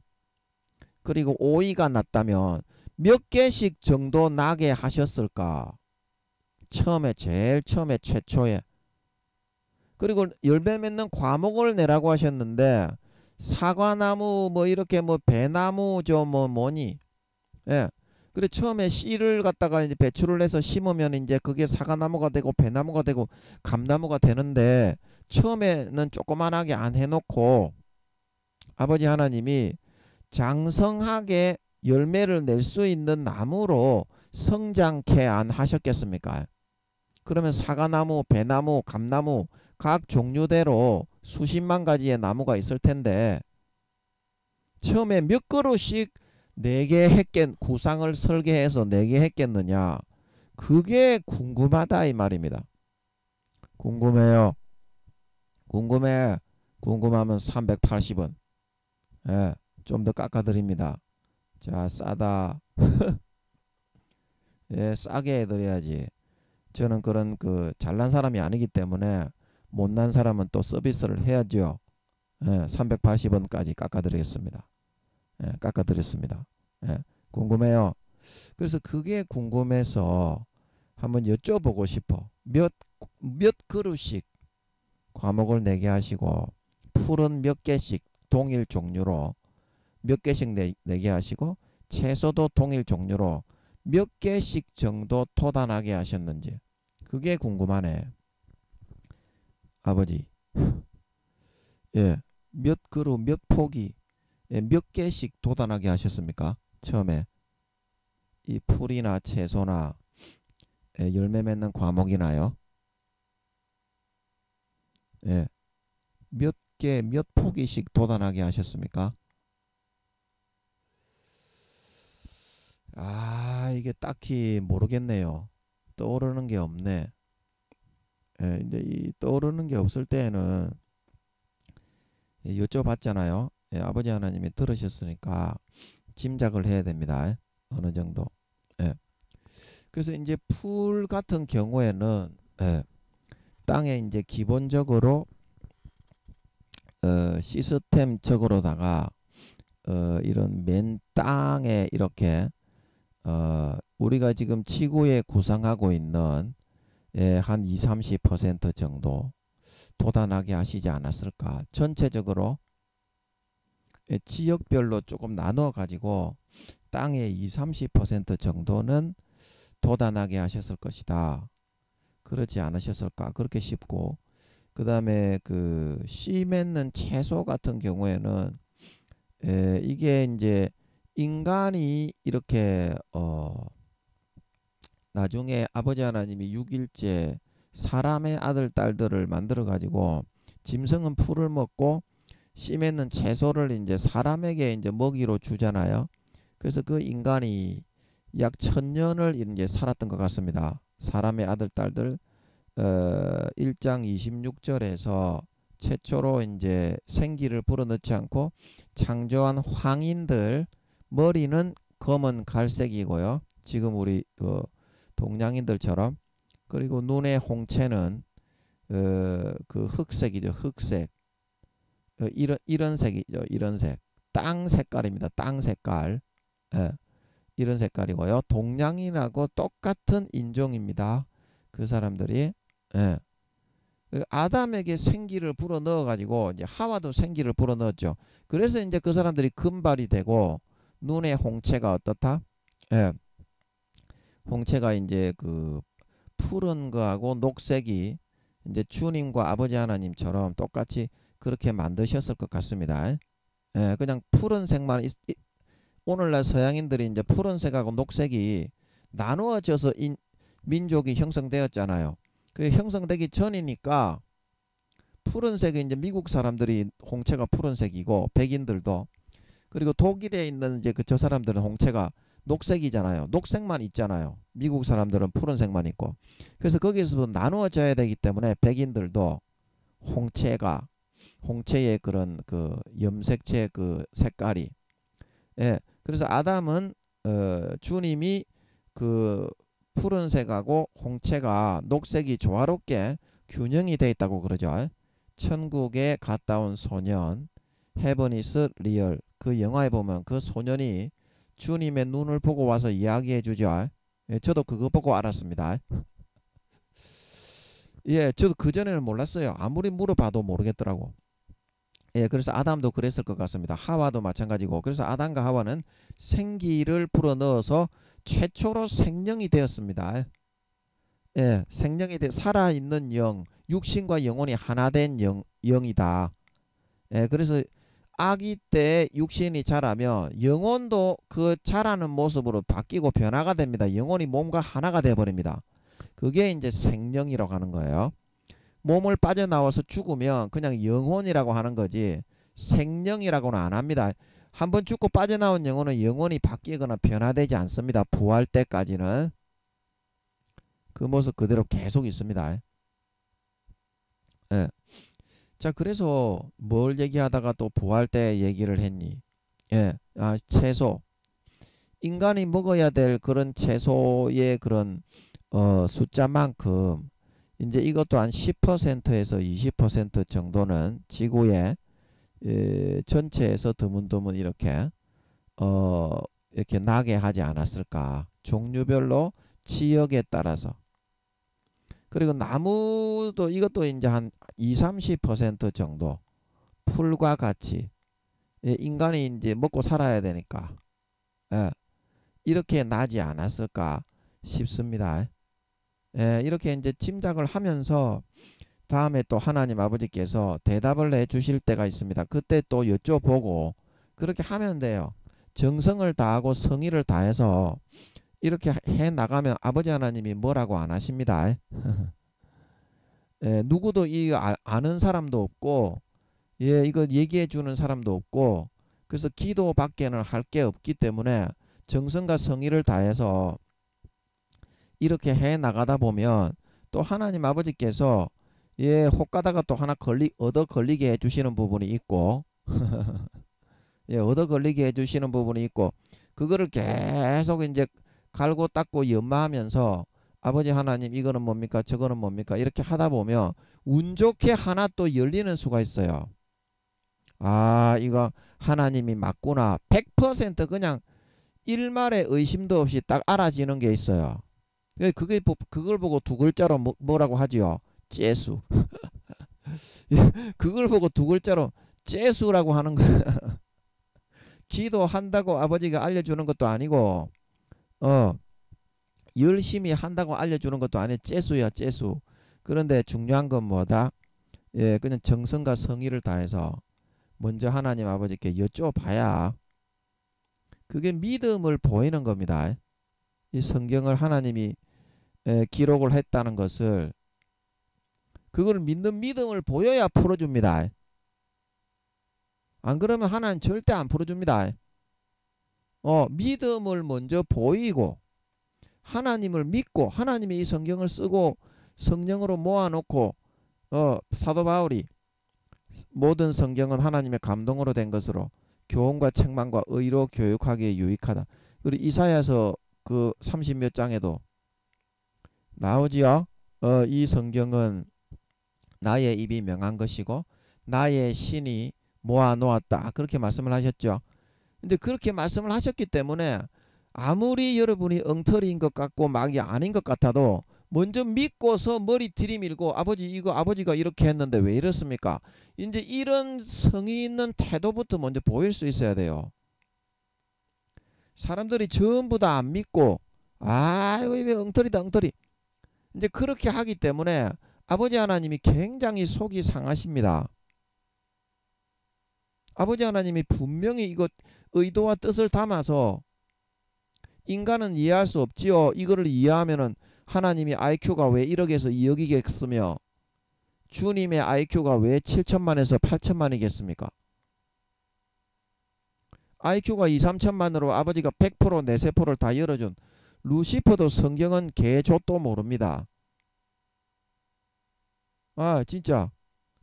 그리고 오이가 났다면 몇 개씩 정도 나게 하셨을까? 처음에 제일 처음에 최초에. 그리고 열매 맺는 과목을 내라고 하셨는데 사과나무 뭐 이렇게 뭐 배나무 저 뭐 뭐니 예. 그래 처음에 씨를 갖다가 이제 배출을 해서 심으면 이제 그게 사과나무가 되고 배나무가 되고 감나무가 되는데 처음에는 조그만하게 안 해놓고 아버지 하나님이 장성하게 열매를 낼 수 있는 나무로 성장케 안 하셨겠습니까? 그러면 사과나무, 배나무, 감나무 각 종류대로 수십만 가지의 나무가 있을 텐데 처음에 몇 그루씩 4개 했겠 구상을 설계해서 4개 했겠느냐? 그게 궁금하다 이 말입니다. 궁금해요. 궁금해. 궁금하면 380원. 예, 좀 더 깎아드립니다. 자, 싸다. 예, 싸게 해드려야지. 저는 그런 그 잘난 사람이 아니기 때문에 못난 사람은 또 서비스를 해야죠. 예, 380원까지 깎아드리겠습니다. 예, 깎아드렸습니다. 예, 궁금해요. 그래서 그게 궁금해서 한번 여쭤보고 싶어. 몇 그루씩 과목을 내게 하시고 풀은 몇 개씩 동일 종류로 몇 개씩 내게 하시고 채소도 동일 종류로 몇 개씩 정도 토단하게 하셨는지 그게 궁금하네. 아버지. 예. 몇 그루 몇 포기 예, 몇 개씩 도단하게 하셨습니까? 처음에 이 풀이나 채소나 예, 열매 맺는 과목이나요. 예. 몇 개, 몇 포기씩 도단하게 하셨습니까? 아, 이게 딱히 모르겠네요. 떠오르는 게 없네. 예, 이제 이 떠오르는 게 없을 때에는 예, 여쭤봤잖아요. 예, 아버지 하나님이 들으셨으니까 짐작을 해야 됩니다. 어느 정도. 예. 그래서 이제 풀 같은 경우에는 예, 땅에 이제 기본적으로 시스템적으로다가 이런 맨 땅에 이렇게 우리가 지금 지구에 구상하고 있는 예, 한 2, 30% 정도 도달하게 하시지 않았을까. 전체적으로 예, 지역별로 조금 나눠 가지고 땅의 2, 30% 정도는 도달하게 하셨을 것이다. 그렇지 않으셨을까. 그렇게 싶고 그 다음에 그 씨 맺는 채소 같은 경우에는 이게 이제 인간이 이렇게 나중에 아버지 하나님이 6일째 사람의 아들 딸들을 만들어 가지고 짐승은 풀을 먹고 씨 맺는 채소를 이제 사람에게 이제 먹이로 주잖아요. 그래서 그 인간이 약 1000년을 이제 살았던 것 같습니다. 사람의 아들 딸들 1장 26절에서 최초로 이제 생기를 불어넣지 않고 창조한 황인들 머리는 검은 갈색이고요. 지금 우리 동양인들처럼 그리고 눈의 홍채는 그 흑색이죠. 흑색. 이런 색이죠. 이런 색. 땅 색깔입니다. 땅 색깔. 예, 이런 색깔이고요. 동양인하고 똑같은 인종입니다. 그 사람들이 예. 아담에게 생기를 불어 넣어 가지고 이제 하와도 생기를 불어 넣었죠. 그래서 이제 그 사람들이 금발이 되고 눈의 홍채가 어떻다? 예. 홍채가 이제 그 푸른 거하고 녹색이 이제 주님과 아버지 하나님처럼 똑같이 그렇게 만드셨을 것 같습니다. 예, 그냥 푸른색만 오늘날 서양인들이 이제 푸른색하고 녹색이 나누어져서 민족이 형성되었잖아요. 그 형성되기 전이니까 푸른색이 이제 미국 사람들이 홍채가 푸른색이고 백인들도 그리고 독일에 있는 이제 그 저 사람들은 홍채가 녹색이잖아요. 녹색만 있잖아요. 미국 사람들은 푸른색만 있고. 그래서 거기서 나누어져야 되기 때문에 백인들도 홍채의 그런 그 염색체 그 색깔이 예. 그래서 아담은 주님이 그 푸른색하고 홍채가 녹색이 조화롭게 균형이 되어 있다고 그러죠. 천국에 갔다 온 소년 헤븐 이스 리얼 그 영화에 보면 그 소년이 주님의 눈을 보고 와서 이야기해 주죠. 예, 저도 그거 보고 알았습니다. 예, 저도 그전에는 몰랐어요. 아무리 물어봐도 모르겠더라고. 예, 그래서 아담도 그랬을 것 같습니다. 하와도 마찬가지고. 그래서 아담과 하와는 생기를 불어넣어서 최초로 생령이 되었습니다. 예, 생령이 돼 살아있는 영, 육신과 영혼이 하나 된 영이다. 예, 그래서 아기 때 육신이 자라면 영혼도 그 자라는 모습으로 바뀌고 변화가 됩니다. 영혼이 몸과 하나가 돼 버립니다. 그게 이제 생령이라고 하는 거예요. 몸을 빠져나와서 죽으면 그냥 영혼이라고 하는 거지 생령이라고는 안 합니다. 한번 죽고 빠져나온 영혼은 영혼이 바뀌거나 변화되지 않습니다. 부활 때까지는 그 모습 그대로 계속 있습니다. 예. 자, 그래서 뭘 얘기하다가 또 부활 때 얘기를 했니? 예. 채소. 인간이 먹어야 될 그런 채소의 그런 숫자만큼 이제 이것도 한 10%에서 20% 정도는 지구의 전체에서 드문드문 이렇게 나게 하지 않았을까. 종류별로 지역에 따라서. 그리고 나무도 이것도 이제 한 2, 30% 정도 풀과 같이 인간이 이제 먹고 살아야 되니까 예, 이렇게 나지 않았을까 싶습니다. 예, 이렇게 이제 짐작을 하면서 다음에 또 하나님 아버지께서 대답을 해 주실 때가 있습니다. 그때 또 여쭤보고 그렇게 하면 돼요. 정성을 다하고 성의를 다해서 이렇게 해 나가면 아버지 하나님이 뭐라고 안 하십니다. 예, 누구도 이 아는 사람도 없고 예, 이거 얘기해 주는 사람도 없고 그래서 기도밖에는 할 게 없기 때문에 정성과 성의를 다해서 이렇게 해 나가다 보면 또 하나님 아버지께서 예, 혹 가다가 또 하나 얻어 걸리게 해 주시는 부분이 있고 예, 얻어 걸리게 해 주시는 부분이 있고 그거를 계속 이제 갈고 닦고 연마하면서 아버지 하나님 이거는 뭡니까 저거는 뭡니까 이렇게 하다 보면 운 좋게 하나 또 열리는 수가 있어요. 아, 이거 하나님이 맞구나. 100% 그냥 일말의 의심도 없이 딱 알아지는 게 있어요. 그걸 보고 두 글자로 뭐라고 하지요? 재수. 그걸 보고 두 글자로 재수라고 하는 거. 기도한다고 아버지가 알려주는 것도 아니고, 어, 열심히 한다고 알려주는 것도 아니에요. 재수야, 재수. 그런데 중요한 건 뭐다? 예, 그냥 정성과 성의를 다해서 먼저 하나님 아버지께 여쭤봐야 그게 믿음을 보이는 겁니다. 이 성경을 하나님이 기록을 했다는 것을 그걸 믿는 믿음을 보여야 풀어줍니다. 안 그러면 하나님 절대 안 풀어줍니다. 믿음을 먼저 보이고 하나님을 믿고 하나님이 이 성경을 쓰고 성령으로 모아놓고 사도 바울이 모든 성경은 하나님의 감동으로 된 것으로 교훈과 책망과 의로 교육하기에 유익하다. 그리고 이사야서 그 30몇 장에도 나오지요. 이 성경은 나의 입이 명한 것이고 나의 신이 모아놓았다. 그렇게 말씀을 하셨죠. 근데 그렇게 말씀을 하셨기 때문에 아무리 여러분이 엉터리인 것 같고 막이 아닌 것 같아도 먼저 믿고서 머리 들이밀고 아버지 이거 아버지가 이렇게 했는데 왜 이렇습니까? 이제 이런 성의 있는 태도부터 먼저 보일 수 있어야 돼요. 사람들이 전부 다 안 믿고 이거 왜 엉터리다 엉터리 이제 그렇게 하기 때문에 아버지 하나님이 굉장히 속이 상하십니다. 아버지 하나님이 분명히 이것 의도와 뜻을 담아서 인간은 이해할 수 없지요. 이거를 이해하면은 하나님이 IQ가 왜 1억에서 2억이겠으며 주님의 IQ가 왜 7천만에서 8천만이겠습니까? IQ가 2, 3천만으로 아버지가 100% 내 세포를 다 열어준 루시퍼도 성경은 개조도 모릅니다. 진짜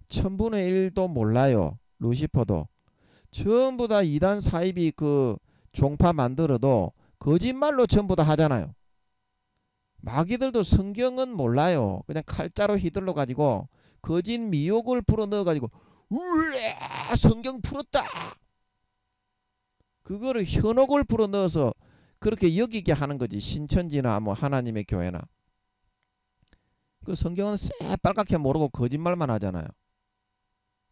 1000분의 1도 몰라요. 루시퍼도. 전부 다 이단 사입이 그 종파 만들어도 거짓말로 전부 다 하잖아요. 마귀들도 성경은 몰라요. 그냥 칼자루 휘둘러 가지고 거짓 미혹을 불어넣어 가지고 우레 성경 풀었다. 그거를 현혹을 불어넣어서 그렇게 여기게 하는 거지. 신천지나 뭐 하나님의 교회나. 그 성경은 새빨갛게 모르고 거짓말만 하잖아요.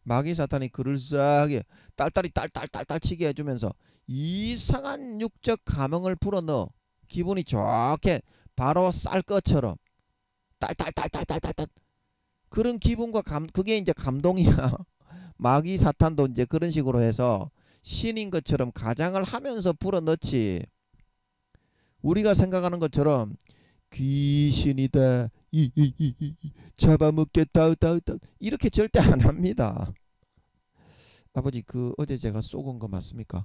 마귀 사탄이 그럴싸하게 딸딸이 딸딸딸딸 치게 해주면서 이상한 육적 감흥을 불어넣어 기분이 좋게 바로 쌀 것처럼 딸딸딸딸딸딸 그런 기분과 그게 이제 감동이야. 마귀 사탄도 이제 그런 식으로 해서 신인 것처럼 가장을 하면서 불어넣지. 우리가 생각하는 것처럼 귀신이다 잡아먹겠다 이렇게 절대 안 합니다. 아버지 그 어제 제가 쏘은 거 맞습니까?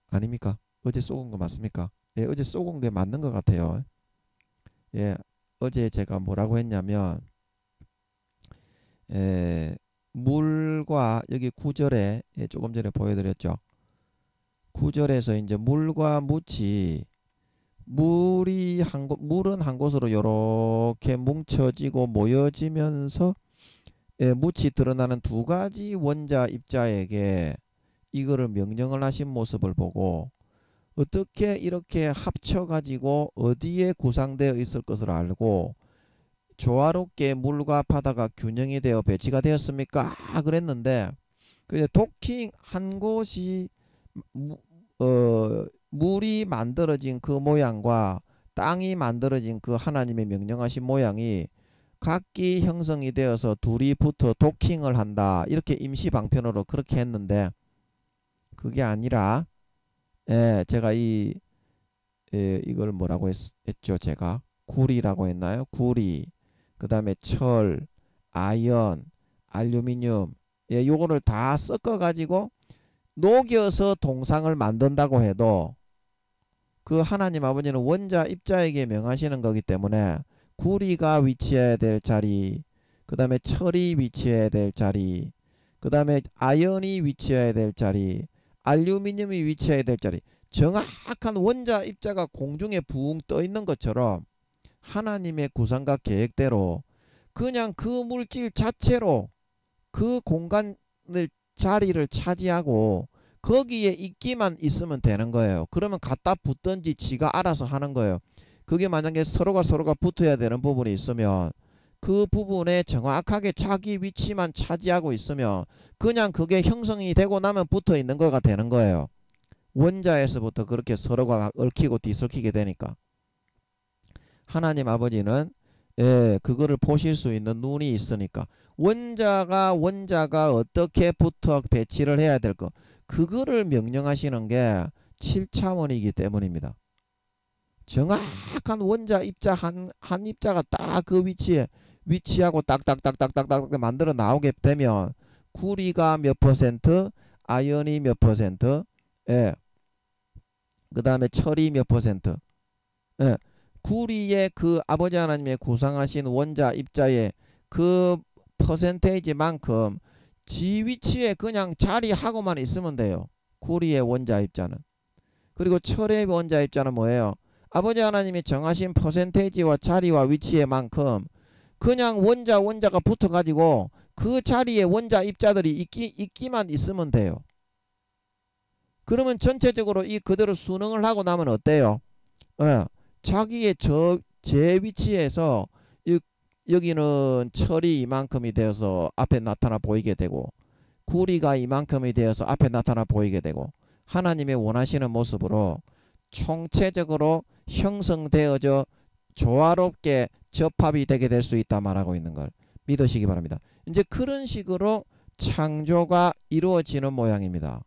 아닙니까? 어제 쏘은 거 맞습니까? 예, 어제 쏘은 게 맞는 것 같아요. 예, 어제 제가 뭐라고 했냐면 물과 여기 구절에 조금 전에 보여드렸죠. 구절에서 이제 물과 묻이 물은 한 곳으로 이렇게 뭉쳐지고 모여지면서 묻이 드러나는 두 가지 원자 입자에게 이거를 명령을 하신 모습을 보고 어떻게 이렇게 합쳐가지고 어디에 구상되어 있을 것을 알고 조화롭게 물과 바다가 균형이 되어 배치가 되었습니까? 그랬는데 그 도킹 한 곳이 물이 만들어진 그 모양과 땅이 만들어진 그 하나님의 명령하신 모양이 각기 형성이 되어서 둘이 붙어 도킹을 한다. 이렇게 임시 방편으로 그렇게 했는데 그게 아니라 제가 이걸 뭐라고 했죠? 제가 구리라고 했나요? 구리 그 다음에 철, 아연, 알루미늄 요거를 다 섞어 가지고 녹여서 동상을 만든다고 해도 그 하나님 아버지는 원자 입자에게 명하시는 거기 때문에 구리가 위치해야 될 자리, 그 다음에 철이 위치해야 될 자리, 그 다음에 아연이 위치해야 될 자리, 알루미늄이 위치해야 될 자리, 정확한 원자 입자가 공중에 붕 떠 있는 것처럼 하나님의 구상과 계획대로 그냥 그 물질 자체로 그 공간을 자리를 차지하고 거기에 있기만 있으면 되는 거예요. 그러면 갖다 붙든지 지가 알아서 하는 거예요. 그게 만약에 서로가 붙어야 되는 부분이 있으면 그 부분에 정확하게 자기 위치만 차지하고 있으면 그냥 그게 형성이 되고 나면 붙어 있는 거가 되는 거예요. 원자에서부터 그렇게 서로가 얽히고 뒤섞이게 되니까 하나님 아버지는 그거를 보실 수 있는 눈이 있으니까 원자가 어떻게 붙어 배치를 해야 될 거 그거를 명령하시는 게 7차원이기 때문입니다. 정확한 원자 입자 한 입자가 딱 그 위치에 위치하고 딱딱딱딱딱딱 만들어 나오게 되면 구리가 몇 퍼센트, 아연이 몇 퍼센트, 그 다음에 철이 몇 퍼센트, 예, 구리의 그 아버지 하나님의 구상하신 원자 입자의 그 퍼센테이지만큼 지 위치에 그냥 자리하고만 있으면 돼요. 구리의 원자 입자는. 그리고 철의 원자 입자는 뭐예요? 아버지 하나님이 정하신 퍼센테이지와 자리와 위치에만큼 그냥 원자가 붙어가지고 그 자리에 원자 입자들이 있기만 있으면 돼요. 그러면 전체적으로 이 그대로 순응을 하고 나면 어때요? 자기의 제 위치에서 여기는 철이 이만큼이 되어서 앞에 나타나 보이게 되고 구리가 이만큼이 되어서 앞에 나타나 보이게 되고 하나님의 원하시는 모습으로 총체적으로 형성되어져 조화롭게 접합이 되게 될 수 있다 말하고 있는 걸 믿으시기 바랍니다. 이제 그런 식으로 창조가 이루어지는 모양입니다.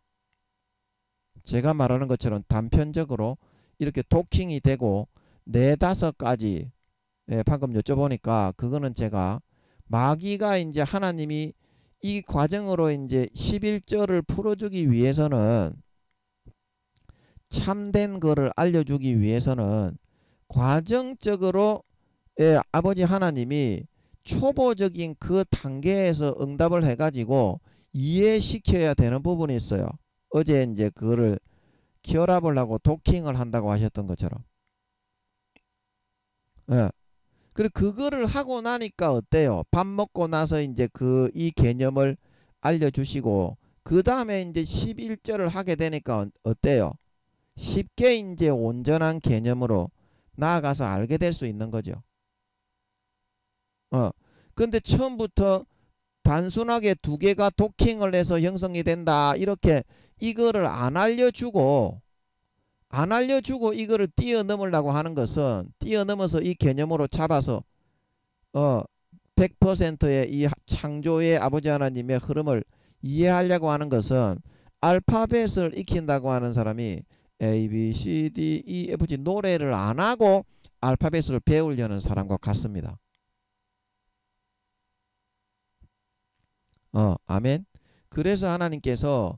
제가 말하는 것처럼 단편적으로 이렇게 도킹이 되고 4-5가지 방금 여쭤보니까 그거는 제가 마귀가 이제 하나님이 이 과정으로 이제 11절을 풀어주기 위해서는 참된 거를 알려주기 위해서는 과정적으로 아버지 하나님이 초보적인 그 단계에서 응답을 해가지고 이해시켜야 되는 부분이 있어요. 어제 이제 그거를 결합을 하고 도킹을 한다고 하셨던 것처럼. 예. 그리고 그거를 하고 나니까 어때요? 밥 먹고 나서 이제 이 개념을 알려주시고 그 다음에 이제 11절을 하게 되니까 어때요? 쉽게 이제 온전한 개념으로 나아가서 알게 될 수 있는 거죠. 근데 처음부터 단순하게 두 개가 도킹을 해서 형성이 된다 이렇게 이거를 안 알려주고 이거를 뛰어넘으려고 하는 것은 뛰어넘어서 이 개념으로 잡아서 100%의 이 창조의 아버지 하나님의 흐름을 이해하려고 하는 것은 알파벳을 익힌다고 하는 사람이 A, B, C, D, E, F, G 노래를 안 하고 알파벳을 배우려는 사람과 같습니다. 아멘. 그래서 하나님께서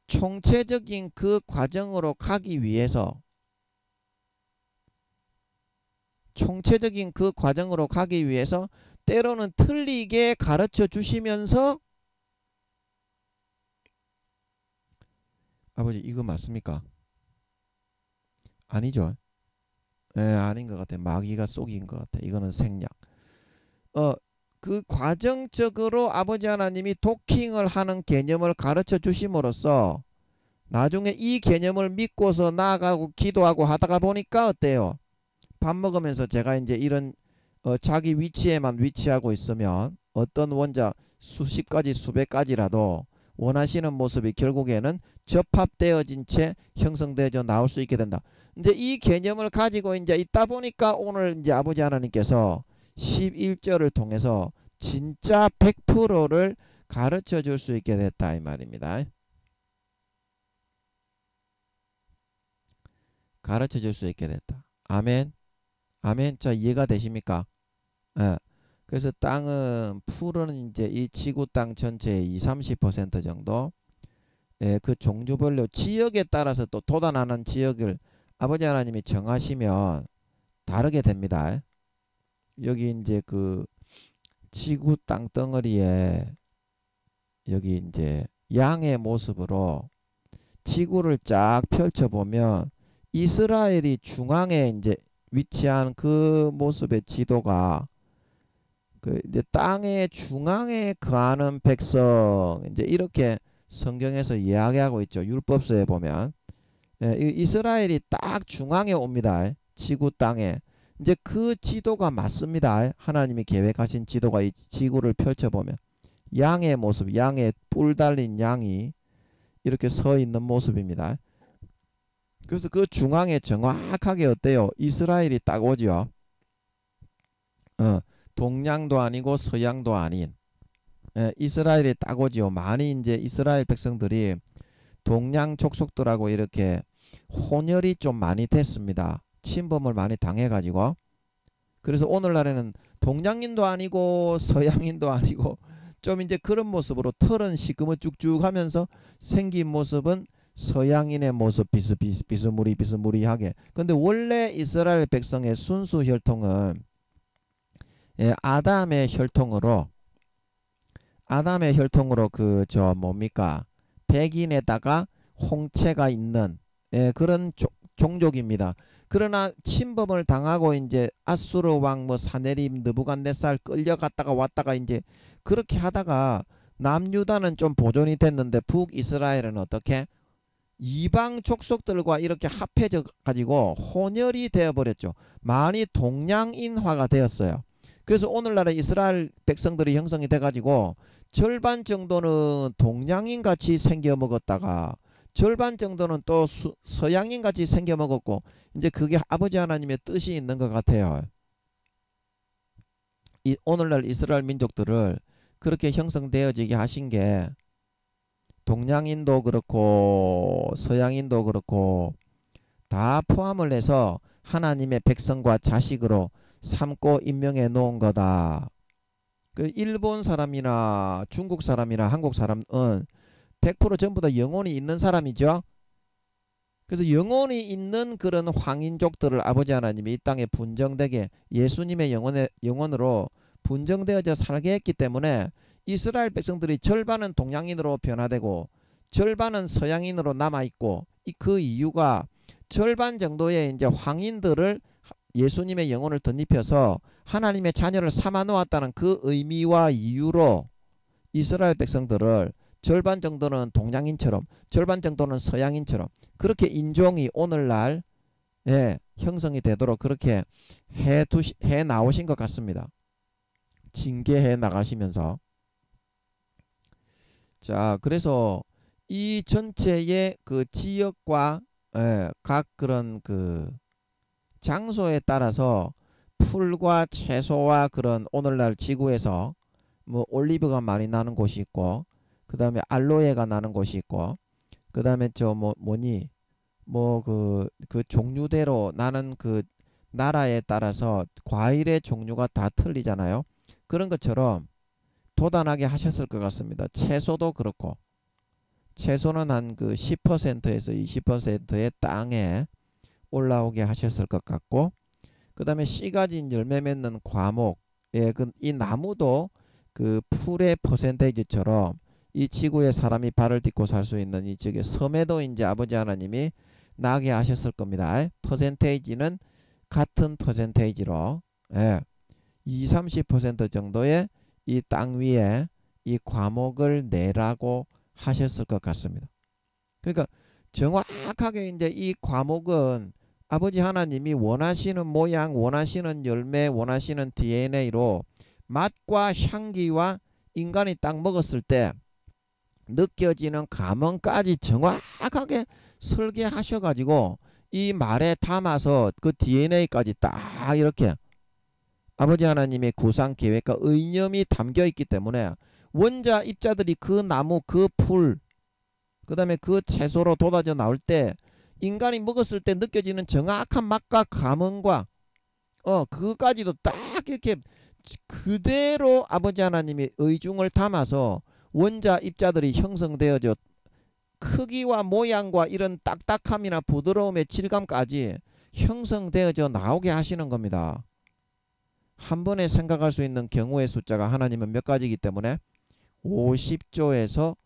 총체적인 그 과정으로 가기 위해서 때로는 틀리게 가르쳐 주시면서 아버지 이거 맞습니까? 아니죠. 아닌 것 같아. 마귀가 속인 것 같아. 이거는 생략. 그 과정적으로 아버지 하나님이 도킹을 하는 개념을 가르쳐 주심으로써 나중에 이 개념을 믿고서 나아가고 기도하고 하다가 보니까 어때요? 밥 먹으면서 제가 이제 이런 자기 위치에만 위치하고 있으면 어떤 원자 수십 가지 수백 가지라도 원하시는 모습이 결국에는 접합되어진 채 형성되어져 나올 수 있게 된다. 이제 이 개념을 가지고 이제 있다 보니까 오늘 이제 아버지 하나님께서 11절을 통해서 진짜 100%를 가르쳐 줄 수 있게 됐다 이 말입니다. 가르쳐 줄 수 있게 됐다. 아멘. 아멘. 자, 이해가 되십니까? 예. 그래서 땅은 풀은 이제 이 지구 땅 전체의 2, 30% 정도 그 종류별로 지역에 따라서 또 돋아나는 지역을 아버지 하나님이 정하시면 다르게 됩니다. 여기 이제 그 지구 땅덩어리에 여기 이제 양의 모습으로 지구를 쫙 펼쳐보면 이스라엘이 중앙에 이제 위치한 그 모습의 지도가 그 이제 땅의 중앙에 거하는 백성 이제 이렇게 성경에서 이야기하고 있죠. 율법서에 보면 이스라엘이 딱 중앙에 옵니다. 지구 땅에 이제 그 지도가 맞습니다. 하나님이 계획하신 지도가 이 지구를 펼쳐보면 양의 모습, 양의 뿔 달린 양이 이렇게 서 있는 모습입니다. 그래서 그 중앙에 정확하게 어때요? 이스라엘이 딱 오죠. 동양도 아니고 서양도 아닌 이스라엘이 딱 오죠. 많이 이제 이스라엘 백성들이 동양 족속들하고 이렇게 혼혈이 좀 많이 됐습니다. 침범을 많이 당해가지고. 그래서 오늘날에는 동양인도 아니고 서양인도 아니고 좀 이제 그런 모습으로 털은 시커멓 쭉쭉하면서 생긴 모습은 서양인의 모습 비스무리하게. 근데 원래 이스라엘 백성의 순수 혈통은 아담의 혈통으로 그 저 뭡니까 백인에다가 홍채가 있는 그런 종족입니다. 그러나 침범을 당하고 이제 아수르 왕 뭐 사네립 느부갓네살 끌려갔다가 왔다가 이제 그렇게 하다가 남유다는 좀 보존이 됐는데 북이스라엘은 어떻게 이방 족속들과 이렇게 합해져 가지고 혼혈이 되어 버렸죠. 많이 동양인화가 되었어요. 그래서 오늘날의 이스라엘 백성들이 형성이 돼 가지고 절반 정도는 동양인 같이 생겨 먹었다가 절반 정도는 또 서양인 같이 생겨 먹었고 이제 그게 아버지 하나님의 뜻이 있는 것 같아요. 오늘날 이스라엘 민족들을 그렇게 형성되어지게 하신 게 동양인도 그렇고 서양인도 그렇고 다 포함을 해서 하나님의 백성과 자식으로 삼고 임명해 놓은 거다. 그 일본 사람이나 중국 사람이나 한국 사람은 100% 전부 다 영혼이 있는 사람이죠. 그래서 영혼이 있는 그런 황인족들을 아버지 하나님이 이 땅에 분정되게 예수님의 영혼으로 분정되어져 살게 했기 때문에 이스라엘 백성들이 절반은 동양인으로 변화되고 절반은 서양인으로 남아있고 그 이유가 절반 정도의 이제 황인들을 예수님의 영혼을 덧입혀서 하나님의 자녀를 삼아 놓았다는 그 의미와 이유로 이스라엘 백성들을 절반 정도는 동양인처럼 절반 정도는 서양인처럼 그렇게 인종이 오늘날 형성이 되도록 그렇게 해 나오신 것 같습니다. 징계해 나가시면서. 자, 그래서 이 전체의 그 지역과 각 그런 그 장소에 따라서 풀과 채소와 그런 오늘날 지구에서 뭐 올리브가 많이 나는 곳이 있고, 그 다음에 알로에가 나는 곳이 있고, 그 다음에 저 뭐니 뭐 그 종류대로 나는 그 나라에 따라서 과일의 종류가 다 틀리잖아요. 그런 것처럼 도단하게 하셨을 것 같습니다. 채소도 그렇고, 채소는 한 그 10%에서 20%의 땅에 올라오게 하셨을 것 같고, 그 다음에 씨 가진 열매 맺는 과목, 이 나무도 그 풀의 퍼센테이지처럼 이 지구에 사람이 발을 딛고 살 수 있는 이 지역의 섬에도 이제 아버지 하나님이 나게 하셨을 겁니다. 퍼센테이지는 같은 퍼센테이지로 2, 30% 정도의 이 땅 위에 이 과목을 내라고 하셨을 것 같습니다. 그러니까 정확하게 이제 이 과목은 아버지 하나님이 원하시는 모양, 원하시는 열매, 원하시는 DNA로 맛과 향기와 인간이 딱 먹었을 때 느껴지는 감언까지 정확하게 설계하셔가지고 이 말에 담아서 그 DNA까지 딱 이렇게 아버지 하나님의 구상 계획과 의념이 담겨 있기 때문에 원자 입자들이 그 나무, 그 풀, 그 다음에 그 채소로 돋아져 나올 때 인간이 먹었을 때 느껴지는 정확한 맛과 감흥과 그거까지도 딱 이렇게 그대로 아버지 하나님이 의중을 담아서 원자 입자들이 형성되어져 크기와 모양과 이런 딱딱함이나 부드러움의 질감까지 형성되어져 나오게 하시는 겁니다. 한 번에 생각할 수 있는 경우의 숫자가 하나님은 몇 가지이기 때문에 50조에서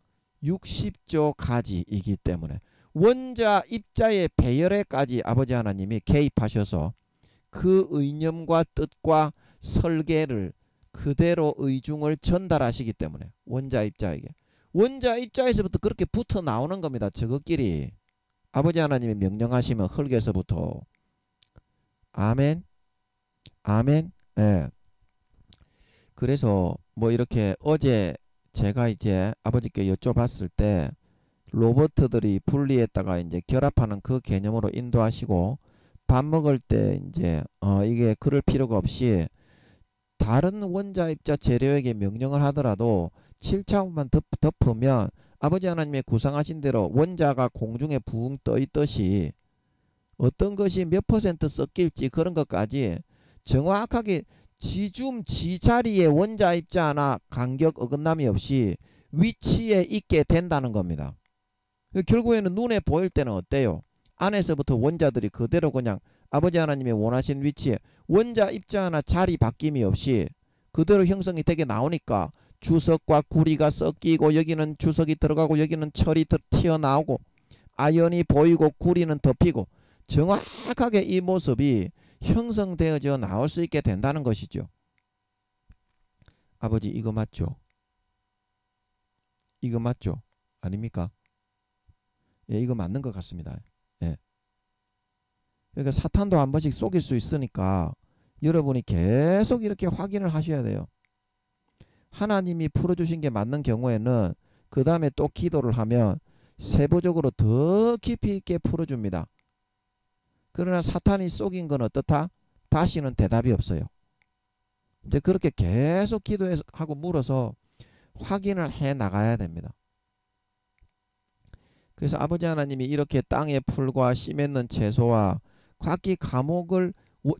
60조까지이기 때문에 원자 입자의 배열에까지 아버지 하나님이 개입하셔서 그 의념과 뜻과 설계를 그대로 의중을 전달하시기 때문에 원자 입자에게 원자 입자에서부터 그렇게 붙어 나오는 겁니다. 저것끼리 아버지 하나님이 명령하시면 흙에서부터 아멘 아멘. 예. 그래서 뭐 이렇게 어제 제가 이제 아버지께 여쭤봤을 때 로버트들이 분리했다가 이제 결합하는 그 개념으로 인도하시고 밥 먹을 때 이제 이게 그럴 필요가 없이 다른 원자 입자 재료에게 명령을 하더라도 7차원만 덮으면 아버지 하나님의 구상하신 대로 원자가 공중에 붕 떠 있듯이 어떤 것이 몇 퍼센트 섞일지 그런 것까지 정확하게 지줌 지자리에 원자 입자 하나 간격 어긋남이 없이 위치에 있게 된다는 겁니다. 결국에는 눈에 보일 때는 어때요? 안에서부터 원자들이 그대로 그냥 아버지 하나님의 원하신 위치에 원자 입자 하나 자리 바뀜이 없이 그대로 형성이 되게 나오니까 주석과 구리가 섞이고 여기는 주석이 들어가고 여기는 철이 튀어나오고 아연이 보이고 구리는 덮이고 정확하게 이 모습이 형성되어져 나올 수 있게 된다는 것이죠. 아버지 이거 맞죠? 이거 맞죠? 아닙니까? 예, 이거 맞는 것 같습니다. 예. 그러니까 사탄도 한 번씩 속일 수 있으니까 여러분이 계속 이렇게 확인을 하셔야 돼요. 하나님이 풀어주신 게 맞는 경우에는 그 다음에 또 기도를 하면 세부적으로 더 깊이 있게 풀어줍니다. 그러나 사탄이 속인 건 어떻다? 다시는 대답이 없어요. 이제 그렇게 계속 기도하고 물어서 확인을 해 나가야 됩니다. 그래서 아버지 하나님이 이렇게 땅의 풀과 씨 맺는 채소와 각기 과목을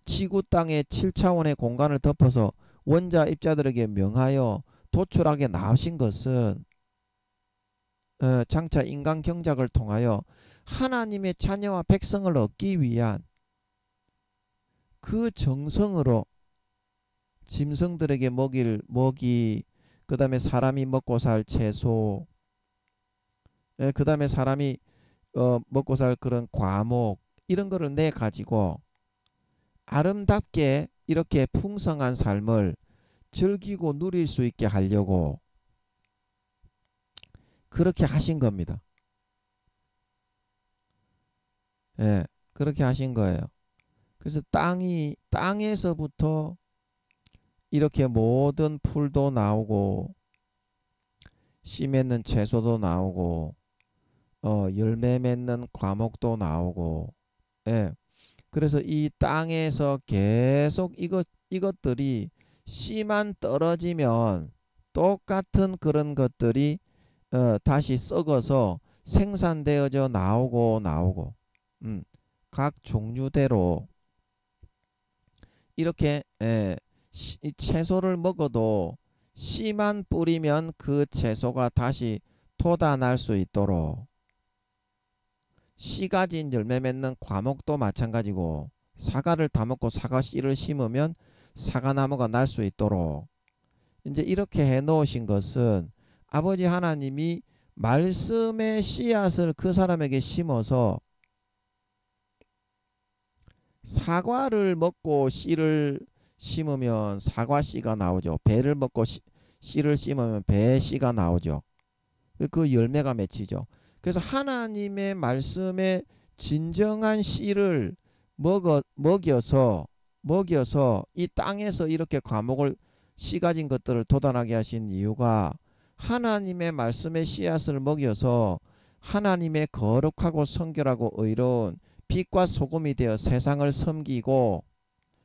지구 땅의 7차원의 공간을 덮어서 원자 입자들에게 명하여 도출하게 나오신 것은 장차 인간 경작을 통하여 하나님의 자녀와 백성을 얻기 위한 그 정성으로 짐승들에게 먹일 먹이, 그 다음에 사람이 먹고 살 채소, 그 다음에 사람이 먹고 살 그런 과목 이런 거를 내 가지고 아름답게 이렇게 풍성한 삶을 즐기고 누릴 수 있게 하려고 그렇게 하신 겁니다. 예, 그렇게 하신 거예요. 그래서 땅에서부터 이렇게 모든 풀도 나오고 씨 맺는 채소도 나오고 열매 맺는 과목도 나오고 예. 그래서 이 땅에서 계속 이것들이 씨만 떨어지면 똑같은 그런 것들이 다시 썩어서 생산되어져 나오고 각 종류대로 이렇게 채소를 먹어도 씨만 뿌리면 그 채소가 다시 돋아날 수 있도록 씨 가진 열매 맺는 과목도 마찬가지고 사과를 다 먹고 사과 씨를 심으면 사과나무가 날 수 있도록 이제 이렇게 해 놓으신 것은 아버지 하나님이 말씀의 씨앗을 그 사람에게 심어서 사과를 먹고 씨를 심으면 사과 씨가 나오죠. 배를 먹고 씨를 심으면 배 씨가 나오죠. 그 열매가 맺히죠. 그래서 하나님의 말씀에 진정한 씨를 먹여서 이 땅에서 이렇게 과목을 씨 가진 것들을 돋아나게 하신 이유가 하나님의 말씀의 씨앗을 먹여서 하나님의 거룩하고 성결하고 의로운 빛과 소금이 되어 세상을 섬기고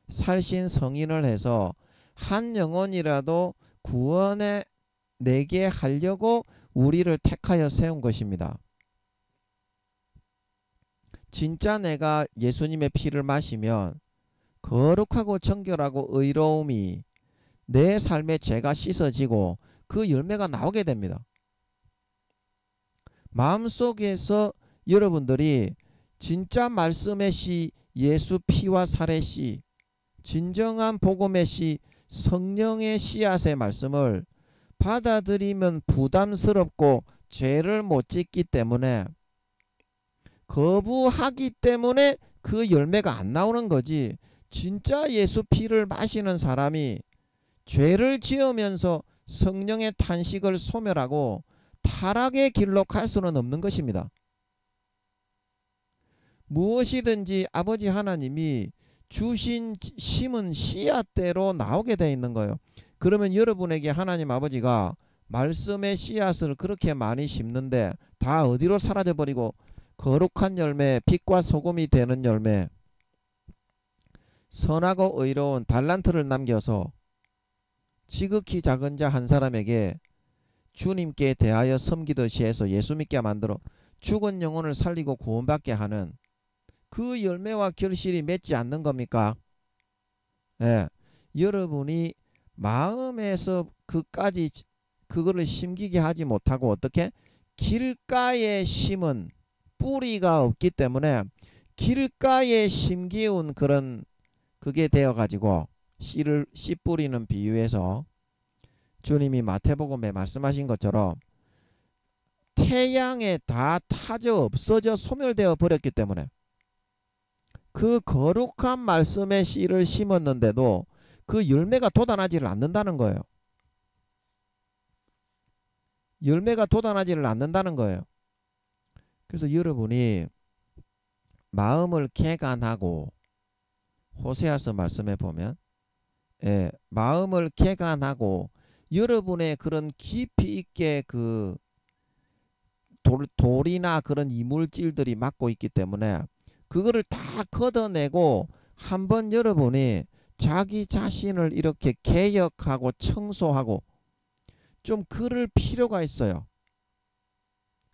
살신 성인을 해서 한 영혼이라도 구원에 내게 하려고 우리를 택하여 세운 것입니다. 진짜 내가 예수님의 피를 마시면 거룩하고 정결하고 의로움이 내 삶의 죄가 씻어지고 그 열매가 나오게 됩니다. 마음속에서 여러분들이 진짜 말씀의 씨, 예수 피와 살의 씨, 진정한 복음의 씨, 성령의 씨앗의 말씀을 받아들이면 부담스럽고 죄를 못 짓기 때문에 거부하기 때문에 그 열매가 안 나오는 거지. 진짜 예수 피를 마시는 사람이 죄를 지으면서 성령의 탄식을 소멸하고 타락의 길로 갈 수는 없는 것입니다. 무엇이든지 아버지 하나님이 주신 심은 씨앗대로 나오게 되어 있는 거예요. 그러면 여러분에게 하나님 아버지가 말씀의 씨앗을 그렇게 많이 심는데 다 어디로 사라져버리고 거룩한 열매, 빛과 소금이 되는 열매, 선하고 의로운 달란트를 남겨서 지극히 작은 자 한 사람에게 주님께 대하여 섬기듯이 해서 예수 믿게 만들어 죽은 영혼을 살리고 구원받게 하는 그 열매와 결실이 맺지 않는 겁니까? 예. 여러분이 마음에서 그까지 그거를 심기게 하지 못하고 어떻게 길가에 심은 뿌리가 없기 때문에 길가에 심기운 그런 그게 되어 가지고 씨 뿌리는 비유에서 주님이 마태복음에 말씀하신 것처럼 태양에 다 타져 없어져 소멸되어 버렸기 때문에 그 거룩한 말씀의 씨를 심었는데도 그 열매가 돋아나지를 않는다는 거예요. 열매가 돋아나지를 않는다는 거예요. 그래서 여러분이 마음을 개간하고 호세아서 말씀에 보면 마음을 개간하고 여러분의 그런 깊이 있게 그 돌이나 그런 이물질들이 막고 있기 때문에 그거를 다 걷어내고 한번 여러분이 자기 자신을 이렇게 개혁하고 청소하고 좀 그럴 필요가 있어요.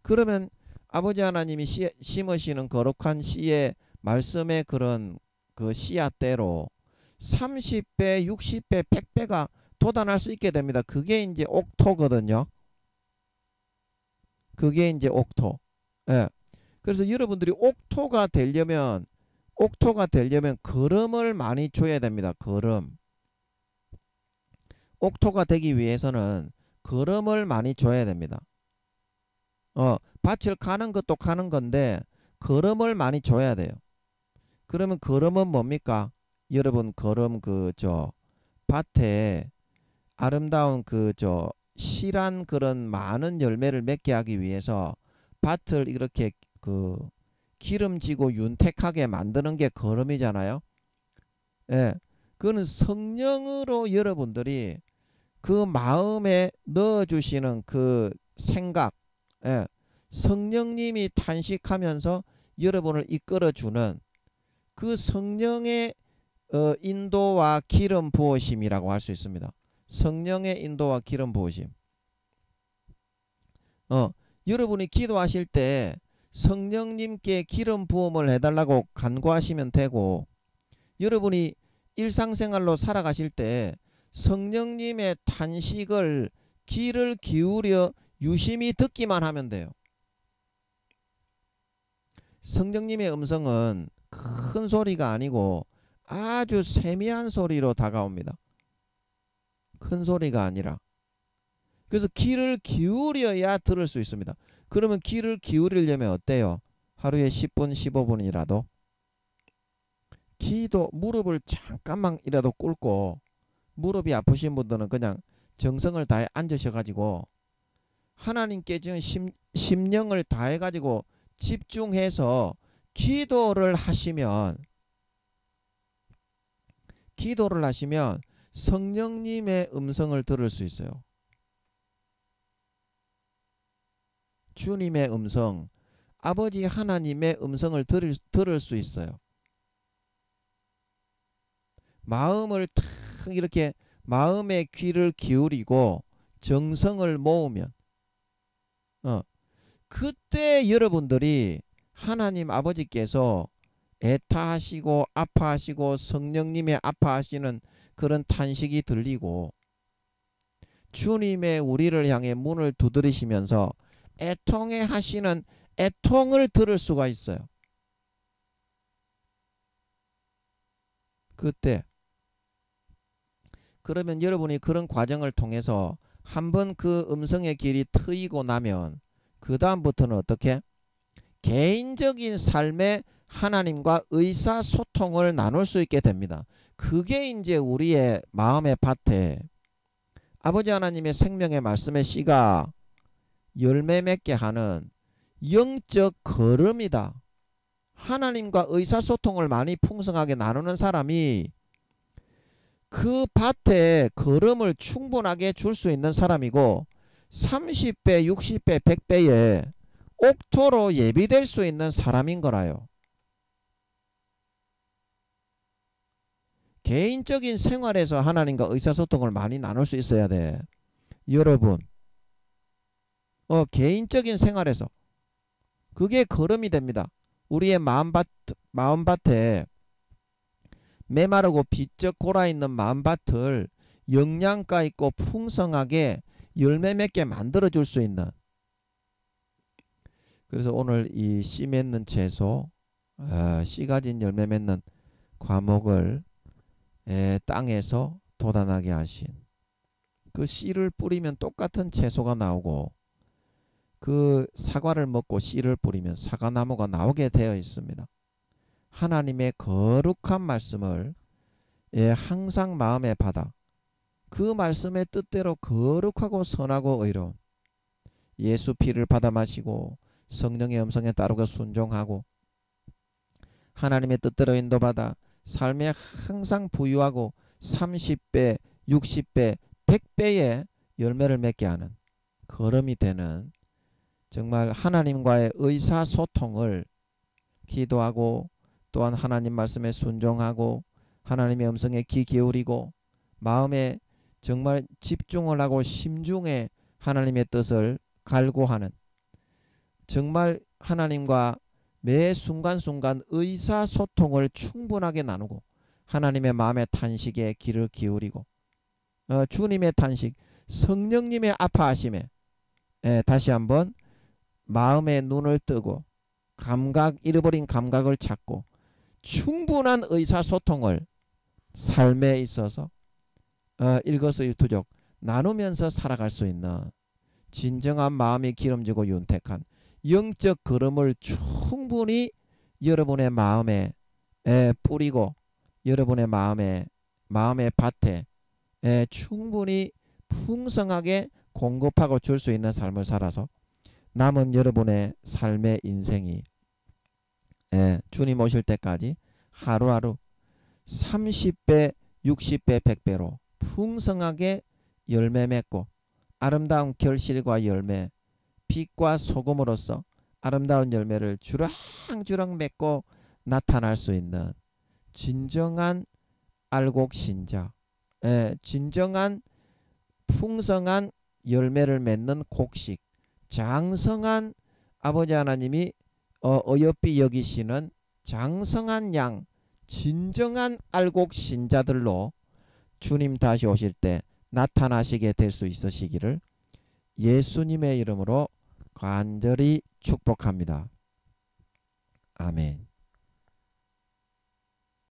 그러면 아버지 하나님이 심으시는 거룩한 씨의 말씀의 그런 그 씨앗대로 30배, 60배, 100배가 돋아날 수 있게 됩니다. 그게 이제 옥토거든요. 그게 이제 옥토. 예. 그래서 여러분들이 옥토가 되려면 걸음을 많이 줘야 됩니다. 걸음. 옥토가 되기 위해서는 걸음을 많이 줘야 됩니다. 밭을 가는 것도 가는 건데 걸음을 많이 줘야 돼요. 그러면 걸음은 뭡니까? 여러분 걸음 밭에 아름다운 실한 그런 많은 열매를 맺게 하기 위해서 밭을 이렇게 기름지고 윤택하게 만드는 게 걸음이잖아요. 예, 그거는 성령으로 여러분들이 그 마음에 넣어주시는 그 생각, 예, 성령님이 탄식하면서 여러분을 이끌어주는 그 성령의 인도와 기름 부으심이라고 할 수 있습니다. 성령의 인도와 기름 부으심. 여러분이 기도하실 때 성령님께 기름 부음을 해달라고 간구하시면 되고, 여러분이 일상생활로 살아가실 때 성령님의 탄식을 귀를 기울여 유심히 듣기만 하면 돼요. 성령님의 음성은 큰 소리가 아니고 아주 세미한 소리로 다가옵니다. 큰 소리가 아니라. 그래서 귀를 기울여야 들을 수 있습니다. 그러면 귀를 기울이려면 어때요? 하루에 10분, 15분이라도 기도 무릎을 잠깐만이라도 꿇고, 무릎이 아프신 분들은 그냥 정성을 다해 앉으셔가지고 하나님께 지금 심령을 다해가지고 집중해서 기도를 하시면 성령님의 음성을 들을 수 있어요. 주님의 음성, 아버지 하나님의 음성을 들을 수 있어요. 마음을 탁 이렇게 마음의 귀를 기울이고 정성을 모으면 그때 여러분들이 하나님 아버지께서 애타하시고 아파하시고 성령님의 아파하시는 그런 탄식이 들리고, 주님의 우리를 향해 문을 두드리시면서 애통해 하시는 애통을 들을 수가 있어요. 그때 그러면 여러분이 그런 과정을 통해서 한번 그 음성의 길이 트이고 나면 그 다음부터는 어떻게? 개인적인 삶에 하나님과 의사소통을 나눌 수 있게 됩니다. 그게 이제 우리의 마음의 밭에 아버지 하나님의 생명의 말씀의 씨가 열매 맺게 하는 영적 걸음이다. 하나님과 의사소통을 많이 풍성하게 나누는 사람이 그 밭에 걸음을 충분하게 줄 수 있는 사람이고, 30배, 60배, 100배의 옥토로 예비될 수 있는 사람인 거라요. 개인적인 생활에서 하나님과 의사소통을 많이 나눌 수 있어야 돼. 여러분, 개인적인 생활에서 그게 걸음이 됩니다. 우리의 마음밭에 메마르고 비쩍 골아있는 마음밭을 영양가 있고 풍성하게 열매 맺게 만들어줄 수 있는, 그래서 오늘 이 씨 맺는 채소, 씨 가진 열매 맺는 과목을 땅에서 돋아나게 하신, 그 씨를 뿌리면 똑같은 채소가 나오고, 그 사과를 먹고 씨를 뿌리면 사과나무가 나오게 되어 있습니다. 하나님의 거룩한 말씀을 항상 마음에 받아 그 말씀의 뜻대로 거룩하고 선하고 의로운 예수 피를 받아 마시고 성령의 음성에 따르고 순종하고 하나님의 뜻대로 인도받아 삶에 항상 부유하고 30배, 60배, 100배의 열매를 맺게 하는 걸음이 되는, 정말 하나님과의 의사소통을 기도하고 또한 하나님 말씀에 순종하고 하나님의 음성에 귀 기울이고 마음에 정말 집중을 하고 심중에 하나님의 뜻을 갈구하는, 정말 하나님과 매 순간순간 의사소통을 충분하게 나누고 하나님의 마음의 탄식에 귀를 기울이고 주님의 탄식, 성령님의 아파하심에 다시 한번 마음의 눈을 뜨고 잃어버린 감각을 찾고 충분한 의사소통을 삶에 있어서 일거수일투족 나누면서 살아갈 수 있는 진정한 마음이 기름지고 윤택한 영적 걸음을 충분히 여러분의 마음에 뿌리고 여러분의 마음의 밭에 충분히 풍성하게 공급하고 줄 수 있는 삶을 살아서 남은 여러분의 삶의 인생이 주님 오실 때까지 하루하루 30배, 60배, 100배로 풍성하게 열매 맺고 아름다운 결실과 열매, 빛과 소금으로서 아름다운 열매를 주렁주렁 맺고 나타날 수 있는 진정한 알곡신자, 진정한 풍성한 열매를 맺는 곡식, 장성한 아버지 하나님이 어여삐 여기시는 장성한 양, 진정한 알곡신자들로 주님 다시 오실 때 나타나시게 될 수 있으시기를 예수님의 이름으로 간절히 축복합니다. 아멘.